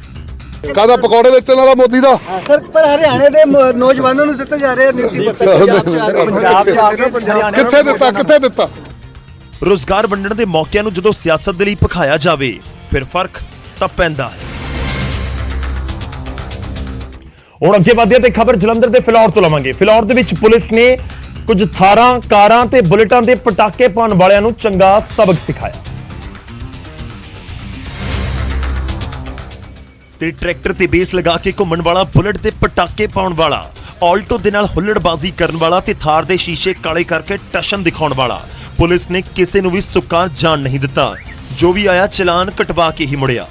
ਕਾਹਦਾ ਪਕੌੜੇ ਵੇਚਣ ਵਾਲਾ ਮੋਦੀ ਦਾ
ਸਰ, ਪਰ ਹਰਿਆਣੇ ਦੇ ਨੌਜਵਾਨਾਂ ਨੂੰ ਦਿੱਤੇ ਜਾ ਰਹੇ ਨਿਯੁਕਤੀ ਪੱਤਰ ਪੰਜਾਬ ਚ ਆ ਕੇ
ਕਿੱਥੇ ਦਿੱਤਾ?
ਰੋਜ਼ਗਾਰ ਵੰਡਣ ਦੇ ਮੌਕਿਆਂ ਨੂੰ ਜਦੋਂ ਸਿਆਸਤ ਦੇ ਲਈ ਭਖਾਇਆ ਜਾਵੇ ਫਿਰ ਫਰਕ ਤਾਂ ਪੈਂਦਾ ਹੈ।
ਹੁਣ ਅੱਗੇ ਵਧਦੇ ਤੇ ਖਬਰ ਜਲੰਧਰ ਦੇ ਫਿਲੌਰ ਤੋਂ ਲਵਾਂਗੇ। ਫਿਲੌਰ ਦੇ ਵਿੱਚ ਪੁਲਿਸ ਨੇ ਕੁਝ ਥਾਰਾਂ, ਕਾਰਾਂ ਤੇ ਬੁਲੇਟਾਂ ਦੇ ਪਟਾਕੇ ਪਾਉਣ ਵਾਲਿਆਂ ਨੂੰ ਚੰਗਾ ਸਬਕ ਸਿਖਾਇਆ।
ਤੇ ਟਰੈਕਟਰ ਤੇ ਬੇਸ ਲਗਾ ਕੇ ਘੁੰਮਣ ਵਾਲਾ, ਬੁਲਟ ਤੇ ਪਟਾਕੇ ਪਾਉਣ ਵਾਲਾ, ਆਲਟੋ ਦੇ ਨਾਲ ਹੁੱਲੜਬਾਜ਼ੀ ਕਰਨ ਵਾਲਾ ਤੇ ਥਾਰ ਦੇ ਸ਼ੀਸ਼ੇ ਕਾਲੇ ਕਰਕੇ ਟਸ਼ਨ ਦਿਖਾਉਣ ਵਾਲਾ, ਪੁਲਿਸ ਨੇ ਕਿਸੇ ਨੂੰ ਵੀ ਸੁੱਕਾ ਜਾਣ ਨਹੀਂ ਦਿੱਤਾ। ਜੋ ਵੀ ਆਇਆ ਚਲਾਨ ਕਟਵਾ ਕੇ ਹੀ ਮੁੜਿਆ।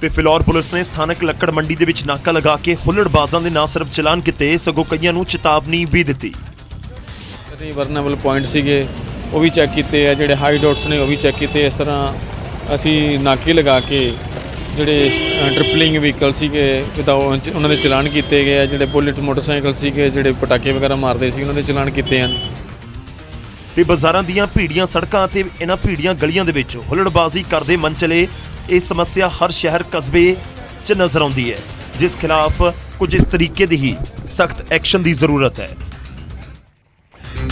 ਤੇ ਫਿਲੌਰ ਪੁਲਿਸ ਨੇ ਸਥਾਨਕ ਲੱਕੜ ਮੰਡੀ ਦੇ ਵਿੱਚ ਨਾਕਾ ਲਗਾ ਕੇ ਹੁੱਲੜਬਾਜ਼ਾਂ ਦੇ ਨਾ ਸਿਰਫ ਚਲਾਨ ਕੀਤੇ ਸਗੋਂ ਕਈਆਂ ਨੂੰ ਚੇਤਾਵਨੀ ਵੀ ਦਿੱਤੀ।
ਵਰਨੇਬਲ ਪੁਆਇੰਟ ਸੀਗੇ ਉਹ ਵੀ ਚੈੱਕ ਕੀਤੇ ਆ, ਜਿਹੜੇ ਹਾਈ ਡਾਟਸ ਨੇ ਉਹ ਵੀ ਚੈੱਕ ਕੀਤੇ। ਇਸ ਤਰ੍ਹਾਂ ਅਸੀਂ ਨਾਕੇ ਲਗਾ ਕੇ ਜਿਹੜੇ ਟ੍ਰਿਪਲਿੰਗ ਵਹੀਕਲ ਸੀਗੇ ਉਹਨਾਂ ਦੇ ਚਲਾਨ ਕੀਤੇ ਗਏ ਆ। ਜਿਹੜੇ ਬੁਲਟ ਮੋਟਰਸਾਈਕਲ ਸੀਗੇ ਜਿਹੜੇ ਪਟਾਕੇ ਵਗੈਰਾ ਮਾਰਦੇ ਸੀ ਉਹਨਾਂ ਦੇ ਚਲਾਨ ਕੀਤੇ ਹਨ।
ਤੇ ਬਾਜ਼ਾਰਾਂ ਦੀਆਂ ਭੀੜੀਆਂ ਸੜਕਾਂ ਤੇ ਇਹਨਾਂ ਭੀੜੀਆਂ ਗਲੀਆਂ ਦੇ ਵਿੱਚ ਹੁੱਲੜਬਾਜ਼ੀ ਕਰਦੇ ਮਨਚਲੇ ਇਹ ਸਮੱਸਿਆ ਹਰ ਸ਼ਹਿਰ ਕਸਬੇ 'ਚ ਨਜ਼ਰ ਆਉਂਦੀ ਹੈ, ਜਿਸ ਖਿਲਾਫ ਕੁਝ ਇਸ ਤਰੀਕੇ ਦੀ ਹੀ ਸਖਤ ਐਕਸ਼ਨ ਦੀ ਜ਼ਰੂਰਤ ਹੈ।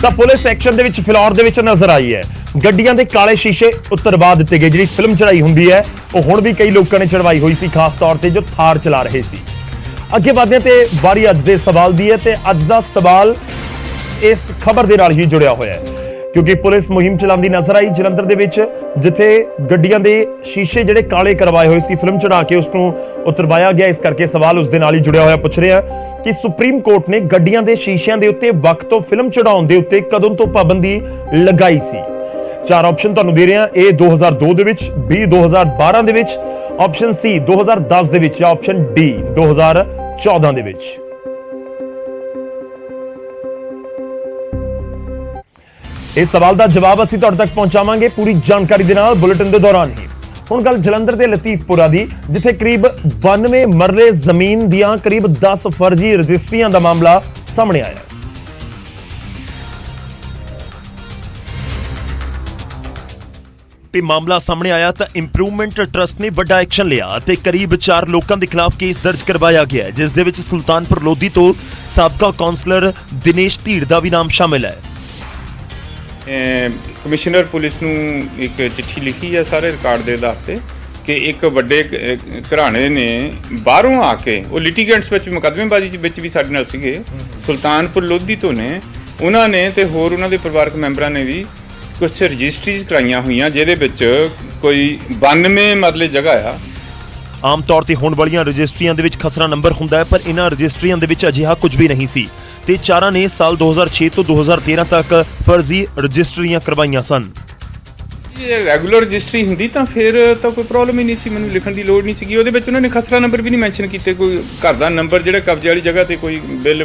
ਤਾਂ ਪੁਲਿਸ ਐਕਸ਼ਨ ਦੇ ਵਿੱਚ ਫਿਲੌਰ ਦੇ ਵਿੱਚ ਨਜ਼ਰ ਆਈ ਹੈ। ਗੱਡੀਆਂ ਦੇ ਕਾਲੇ ਸ਼ੀਸ਼ੇ ਉਤਰਵਾ ਦਿੱਤੇ ਗਏ। ਜਿਹੜੀ ਫਿਲਮ ਚੜਾਈ ਹੁੰਦੀ ਹੈ ਉਹ ਹੁਣ ਵੀ ਕਈ ਲੋਕਾਂ ਨੇ ਚੜਵਾਈ ਹੋਈ ਸੀ, ਖਾਸ ਤੌਰ ਤੇ ਜੋ ਥਾਰ ਚਲਾ ਰਹੇ ਸੀ। ਅੱਗੇ ਵਧਦੇ ਤੇ ਵਾਰੀ ਅੱਜ ਦੇ ਸਵਾਲ ਦੀ ਹੈ ਤੇ ਅੱਜ ਦਾ ਸਵਾਲ ਇਸ ਖਬਰ ਦੇ ਨਾਲ ਹੀ ਜੁੜਿਆ ਹੋਇਆ ਹੈ। ਕਿਉਂਕਿ ਪੁਲਿਸ ਮੁਹਿੰਮ ਚਲਾਉਂਦੀ ਨਜ਼ਰ ਆਈ ਜਲੰਧਰ ਦੇ ਵਿੱਚ, ਜਿੱਥੇ ਗੱਡੀਆਂ ਦੇ ਸ਼ੀਸ਼ੇ ਜਿਹੜੇ ਕਾਲੇ ਕਰਵਾਏ ਹੋਏ ਸੀ ਫਿਲਮ ਚੜਾ ਕੇ ਉਸ ਨੂੰ ਉਤਰਵਾਇਆ ਗਿਆ। ਇਸ ਕਰਕੇ ਸਵਾਲ ਉਸ ਦੇ ਨਾਲ ਹੀ ਜੁੜਿਆ ਹੋਇਆ ਪੁੱਛ ਰਿਹਾ ਕਿ ਸੁਪਰੀਮ ਕੋਰਟ ਨੇ ਗੱਡੀਆਂ ਦੇ ਸ਼ੀਸ਼ਿਆਂ ਦੇ ਉੱਤੇ ਵਕਤ ਤੋਂ ਫਿਲਮ ਚੜਾਉਣ ਦੇ ਉੱਤੇ ਕਦੋਂ ਤੋਂ ਪਾਬੰਦੀ ਲਗਾਈ ਸੀ। 4 ਆਪਸ਼ਨ ਤੁਹਾਨੂੰ ਦੇ ਰਹੇ ਹਾਂ। A 2002 ਦੇ ਵਿੱਚ, B 2012 ਦੇ ਵਿੱਚ, ਆਪਸ਼ਨ C 2010 ਦੇ ਵਿੱਚ ਜਾਂ ਆਪਸ਼ਨ D 2014 ਦੇ ਵਿੱਚ। ਇਸ ਸਵਾਲ ਦਾ ਜਵਾਬ ਅਸੀਂ ਤੁਹਾਡੇ ਤੱਕ ਪਹੁੰਚਾਵਾਂਗੇ ਪੂਰੀ ਜਾਣਕਾਰੀ ਦੇ ਨਾਲ ਬੁਲੇਟਿਨ ਦੇ ਦੌਰਾਨ ਹੀ। ਹੁਣ ਗੱਲ ਜਲੰਧਰ ਦੇ ਲਤੀਫਪੁਰਾ ਦੀ, ਜਿੱਥੇ ਕਰੀਬ 92 ਮਰਲੇ ਜ਼ਮੀਨ ਦੀਆਂ ਕਰੀਬ 10 ਫਰਜ਼ੀ ਰਜਿਸਟਰੀਆਂ ਦਾ ਮਾਮਲਾ ਸਾਹਮਣੇ ਆਇਆ।
ਤੇ ਮਾਮਲਾ ਸਾਹਮਣੇ ਆਇਆ ਤਾਂ ਇੰਪਰੂਵਮੈਂਟ ਟਰਸਟ ਨੇ ਵੱਡਾ ਐਕਸ਼ਨ ਲਿਆ ਤੇ ਕਰੀਬ 4 ਲੋਕਾਂ ਦੇ ਖਿਲਾਫ ਕੇਸ ਦਰਜ ਕਰਵਾਇਆ ਗਿਆ ਹੈ, ਜਿਸ ਦੇ ਵਿੱਚ ਸੁਲਤਾਨਪੁਰ ਲੋਧੀ ਤੋਂ ਸਾਬਕਾ ਕਾਉਂਸਲਰ ਦਿਨੇਸ਼ ਧੀੜ ਦਾ ਵੀ ਨਾਮ ਸ਼ਾਮਿਲ ਹੈ।
ਕਮਿਸ਼ਨਰ ਪੁਲਿਸ ਨੂੰ ਇੱਕ ਚਿੱਠੀ ਲਿਖੀ ਹੈ ਸਾਰੇ ਰਿਕਾਰਡ ਦੇ ਆਧਾਰ ਤੇ ਕਿ ਇੱਕ ਵੱਡੇ ਘਰਾਣੇ ਨੇ ਬਾਹਰੋਂ ਆ ਕੇ, ਉਹ ਲਿਟੀਗੈਂਟਸ ਵਿੱਚ ਮੁਕੱਦਮੇਬਾਜ਼ੀ ਵਿੱਚ ਵੀ ਸਾਡੇ ਨਾਲ ਸੀਗੇ, ਸੁਲਤਾਨਪੁਰ ਲੋਧੀ ਤੋਂ ਨੇ, ਉਹਨਾਂ ਨੇ ਤੇ ਹੋਰ ਉਹਨਾਂ ਦੇ ਪਰਿਵਾਰਕ ਮੈਂਬਰਾਂ ਨੇ ਵੀ ਕੁਝ ਰਜਿਸਟਰੀਜ਼ ਕਰਾਈਆਂ ਹੋਈਆਂ ਜਿਹਦੇ ਵਿੱਚ ਕੋਈ 92 ਮਰਲੇ ਜਗ੍ਹਾ ਆ।
ਆਮ ਤੌਰ ਤੇ ਹੋਣ ਵਾਲੀਆਂ ਰਜਿਸਟਰੀਆਂ ਦੇ ਵਿੱਚ ਖਸਰਾ ਨੰਬਰ ਹੁੰਦਾ ਹੈ, ਪਰ ਇਹਨਾਂ ਰਜਿਸਟਰੀਆਂ ਦੇ ਵਿੱਚ ਅਜਿਹਾ ਕੁਝ ਵੀ ਨਹੀਂ ਸੀ ਤੇ ਚਾਰਾਂ ਨੇ ਸਾਲ 2006 ਤੋਂ 2013 ਤੱਕ ਫਰਜ਼ੀ ਰਜਿਸਟਰੀਆਂ ਕਰਵਾਈਆਂ ਸਨ।
ਇਹ ਰੈਗੂਲਰ ਰਜਿਸਟਰੀ ਹੁੰਦੀ ਤਾਂ ਫਿਰ ਤਾਂ ਕੋਈ ਪ੍ਰੋਬਲਮ ਹੀ ਨਹੀਂ ਸੀ, ਮੈਨੂੰ ਲਿਖਣ ਦੀ ਲੋੜ ਨਹੀਂ ਸੀਗੀ। ਉਹਦੇ ਵਿੱਚ ਉਹਨਾਂ ਨੇ ਖਸਰਾ ਨੰਬਰ ਵੀ ਨਹੀਂ ਮੈਂਸ਼ਨ ਕੀਤੇ, ਕੋਈ ਘਰ ਦਾ ਨੰਬਰ ਜਿਹੜਾ ਕਬਜ਼ੇ ਵਾਲੀ ਜਗ੍ਹਾ ਤੇ ਕੋਈ ਬਿੱਲ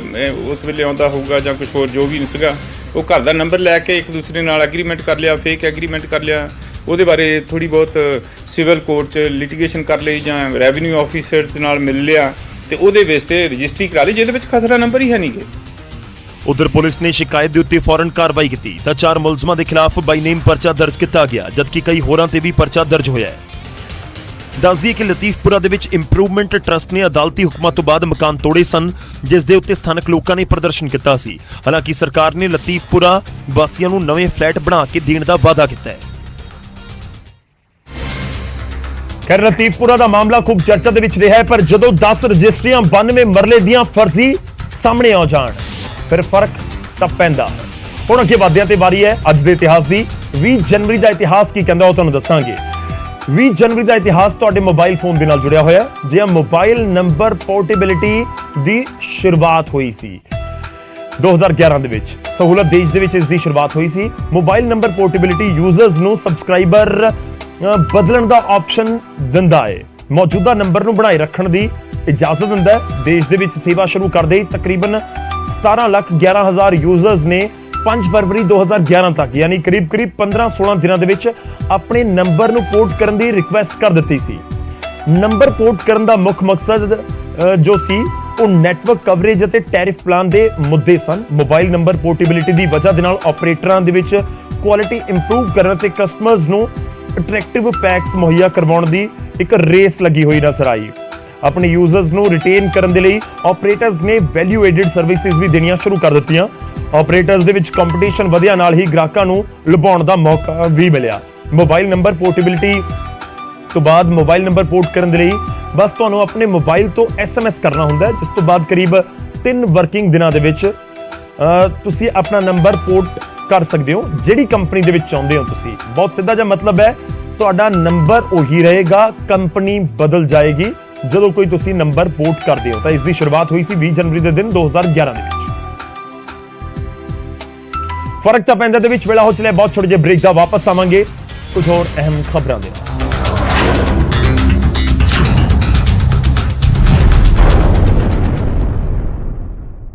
ਉਸ ਵੇਲੇ ਆਉਂਦਾ ਹੋਊਗਾ ਜਾਂ ਕੁਝ ਹੋਰ ਜੋ ਵੀ ਨਹੀਂ ਸੀਗਾ, ਉਹ ਘਰ ਦਾ ਨੰਬਰ ਲੈ ਕੇ ਇੱਕ ਦੂਸਰੇ ਨਾਲ ਐਗਰੀਮੈਂਟ ਕਰ ਲਿਆ, ਫੇਕ ਐਗਰੀਮੈਂਟ ਕਰ ਲਿਆ, ਉਹਦੇ ਬਾਰੇ ਥੋੜੀ ਬਹੁਤ ਸਿਵਲ ਕੋਰਟ 'ਚ ਲਿਟੀਗੇਸ਼ਨ ਕਰ ਲਈ ਜਾਂ ਰੈਵਨਿਊ ਆਫੀਸਰਸ ਨਾਲ ਮਿਲ ਲਿਆ ਤੇ ਉਹਦੇ ਬੇਸ ਤੇ ਰਜਿਸਟਰੀ ਕਰਾ ਲਈ ਜਿਹਦੇ ਵਿੱਚ ਖਸਰਾ ਨੰਬਰ ਹੀ ਹੈ ਨਹੀਂ ਗੇ।
ਉਧਰ ਪੁਲਿਸ ਨੇ ਸ਼ਿਕਾਇਤ ਦੇ ਉੱਤੇ ਫੌਰਨ ਕਾਰਵਾਈ ਕੀਤੀ ਤਾਂ 4 ਮੁਲਜ਼ਮਾਂ ਦੇ ਖਿਲਾਫ ਬਾਈ ਨੇਮ ਪਰਚਾ ਦਰਜ ਕੀਤਾ ਗਿਆ, ਜਦਕਿ ਕਈ ਹੋਰਾਂ ਤੇ ਵੀ ਪਰਚਾ ਦਰਜ ਹੋਇਆ ਹੈ। ਦੱਸ ਦਈਏ ਕਿ ਲਤੀਫਪੁਰਾ ਦੇ ਵਿੱਚ ਇੰਪਰੂਵਮੈਂਟ ਟਰਸਟ ਨੇ ਅਦਾਲਤੀ ਹੁਕਮਾਂ ਤੋਂ ਬਾਅਦ ਮਕਾਨ ਤੋੜੇ ਸਨ, ਜਿਸ ਦੇ ਉੱਤੇ ਸਥਾਨਕ ਲੋਕਾਂ ਨੇ ਪ੍ਰਦਰਸ਼ਨ ਕੀਤਾ ਸੀ। ਹਾਲਾਂਕਿ ਸਰਕਾਰ ਨੇ ਲਤੀਫਪੁਰਾ ਵਾਸੀਆਂ ਨੂੰ ਨਵੇਂ ਫਲੈਟ ਬਣਾ ਕੇ ਦੇਣ ਦਾ ਵਾਅਦਾ ਕੀਤਾ ਹੈ।
ਖੈਰ ਲਤੀਫਪੁਰਾ ਦਾ ਮਾਮਲਾ ਖੂਬ ਚਰਚਾ ਦੇ ਵਿੱਚ ਰਿਹਾ ਹੈ, ਪਰ ਜਦੋਂ 10 ਰਜਿਸਟਰੀਆਂ 92 ਮਰਲੇ ਦੀਆਂ ਫਰਜ਼ੀ ਸਾਹਮਣੇ ਆ ਜਾਣ ਫਿਰ ਫਰਕ ਤਾਂ ਪੈਂਦਾ ਹੈ। ਹੁਣ ਅੱਗੇ ਵਧਦਿਆਂ ਤੇ ਵਾਰੀ ਹੈ ਅੱਜ ਦੇ ਇਤਿਹਾਸ ਦੀ। 20 ਜਨਵਰੀ ਦਾ ਇਤਿਹਾਸ ਕੀ ਕਹਿੰਦਾ ਉਹ ਤੁਹਾਨੂੰ ਦੱਸਾਂਗੇ। 20 ਜਨਵਰੀ ਦਾ ਇਤਿਹਾਸ ਤੁਹਾਡੇ ਮੋਬਾਈਲ ਫੋਨ ਦੇ ਨਾਲ ਜੁੜਿਆ ਹੋਇਆ, ਜੇ ਮੋਬਾਈਲ ਨੰਬਰ ਪੋਰਟੇਬਿਲਿਟੀ ਦੀ ਸ਼ੁਰੂਆਤ ਹੋਈ ਸੀ 2011 ਦੇ ਵਿੱਚ। ਸਹੂਲਤ ਦੇਸ਼ ਦੇ ਵਿੱਚ ਇਸ ਦੀ ਸ਼ੁਰੂਆਤ ਹੋਈ ਸੀ। ਮੋਬਾਈਲ ਨੰਬਰ ਪੋਰਟੇਬਿਲਿਟੀ ਯੂਜ਼ਰਸ ਨੂੰ ਸਬਸਕ੍ਰਾਈਬਰ ਬਦਲਣ ਦਾ ਆਪਸ਼ਨ ਦਿੰਦਾ ਹੈ, ਮੌਜੂਦਾ ਨੰਬਰ ਨੂੰ ਬਣਾਏ ਰੱਖਣ ਦੀ ਇਜਾਜ਼ਤ ਦਿੰਦਾ ਹੈ। ਦੇਸ਼ ਦੇ ਵਿੱਚ ਸੇਵਾ ਸ਼ੁਰੂ ਕਰਦੇ ਹੀ ਤਕਰੀਬਨ 17,11,000 ਯੂਜ਼ਰਸ ਨੇ 5 ਫਰਵਰੀ 2011 ਤੱਕ ਯਾਨੀ ਕਰੀਬ 15-16 ਦਿਨਾਂ ਦੇ ਵਿੱਚ ਆਪਣੇ ਨੰਬਰ ਨੂੰ ਪੋਰਟ ਕਰਨ ਦੀ ਰਿਕੁਐਸਟ ਕਰ ਦਿੱਤੀ ਸੀ। ਨੰਬਰ ਪੋਰਟ ਕਰਨ ਦਾ ਮੁੱਖ ਮਕਸਦ ਜੋ ਸੀ ਉਹ ਨੈਟਵਰਕ ਕਵਰੇਜ ਅਤੇ ਟੈਰਿਫ ਪਲਾਨ ਦੇ ਮੁੱਦੇ ਸਨ। ਮੋਬਾਈਲ ਨੰਬਰ ਪੋਰਟੇਬਿਲਿਟੀ ਦੀ ਵਜ੍ਹਾ ਦੇ ਨਾਲ ਆਪਰੇਟਰਾਂ ਦੇ ਵਿੱਚ ਕੁਆਲਿਟੀ ਇੰਪਰੂਵ ਕਰਨ ਅਤੇ ਕਸਟਮਰਸ ਨੂੰ ਅਟਰੈਕਟਿਵ ਪੈਕਸ ਮੁਹੱਈਆ ਕਰਵਾਉਣ ਦੀ ਇੱਕ ਰੇਸ ਲੱਗੀ ਹੋਈ ਨਜ਼ਰ ਆਈ। ਆਪਣੇ ਯੂਜ਼ਰਸ ਨੂੰ ਰਿਟੇਨ ਕਰਨ ਦੇ ਲਈ ਆਪਰੇਟਰਸ ਨੇ ਵੈਲਿਊ ਐਡਿਡ ਸਰਵਿਸਿਜ਼ ਵੀ ਦੇਣੀਆਂ ਸ਼ੁਰੂ ਕਰ ਦਿੱਤੀਆਂ। ਆਪਰੇਟਰਸ ਦੇ ਵਿੱਚ ਕੰਪੀਟੀਸ਼ਨ ਵਧਿਆ, ਨਾਲ ਹੀ ਗ੍ਰਾਹਕਾਂ ਨੂੰ ਲੁਭਾਉਣ ਦਾ ਮੌਕਾ ਵੀ ਮਿਲਿਆ। ਮੋਬਾਈਲ ਨੰਬਰ ਪੋਰਟੇਬਿਲਿਟੀ ਤੋਂ ਬਾਅਦ ਮੋਬਾਈਲ ਨੰਬਰ ਪੋਰਟ ਕਰਨ ਦੇ ਲਈ ਬਸ ਤੁਹਾਨੂੰ ਆਪਣੇ ਮੋਬਾਈਲ ਤੋਂ SMS ਕਰਨਾ ਹੁੰਦਾ ਹੈ, ਜਿਸ ਤੋਂ ਬਾਅਦ ਕਰੀਬ 3 ਵਰਕਿੰਗ ਦਿਨਾਂ ਦੇ ਵਿੱਚ ਤੁਸੀਂ ਆਪਣਾ ਨੰਬਰ ਪੋਰਟ ਕਰ ਸਕਦੇ ਹੋ ਜਿਹੜੀ ਕੰਪਨੀ ਦੇ ਵਿੱਚ ਚਾਹੁੰਦੇ ਹੋ ਤੁਸੀਂ। ਬਹੁਤ ਸਿੱਧਾ ਜਿਹਾ ਮਤਲਬ ਹੈ, ਤੁਹਾਡਾ ਨੰਬਰ ਉਹੀ ਰਹੇਗਾ, ਕੰਪਨੀ ਬਦਲ ਜਾਏਗੀ ਜਦੋਂ ਕੋਈ ਤੁਸੀਂ ਨੰਬਰ ਪੋਰਟ ਕਰਦੇ ਹੋ। ਤਾਂ ਇਸ ਦੀ ਸ਼ੁਰੂਆਤ ਹੋਈ ਸੀ 20 ਜਨਵਰੀ ਦੇ ਦਿਨ 2011 ਦੇ ਵਿੱਚ। ਫਰਕ ਤਾਂ ਪੈਂਦਾ ਦੇ ਵਿੱਚ ਵੇਲਾ ਹੋ ਚਲਿਆ ਬਹੁਤ ਛੋਟੇ ਜਿਹੇ ਬ੍ਰੇਕ ਦਾ, ਵਾਪਸ ਆਵਾਂਗੇ ਕੁਝ ਹੋਰ ਅਹਿਮ ਖਬਰਾਂ ਦੇ ਨਾਲ।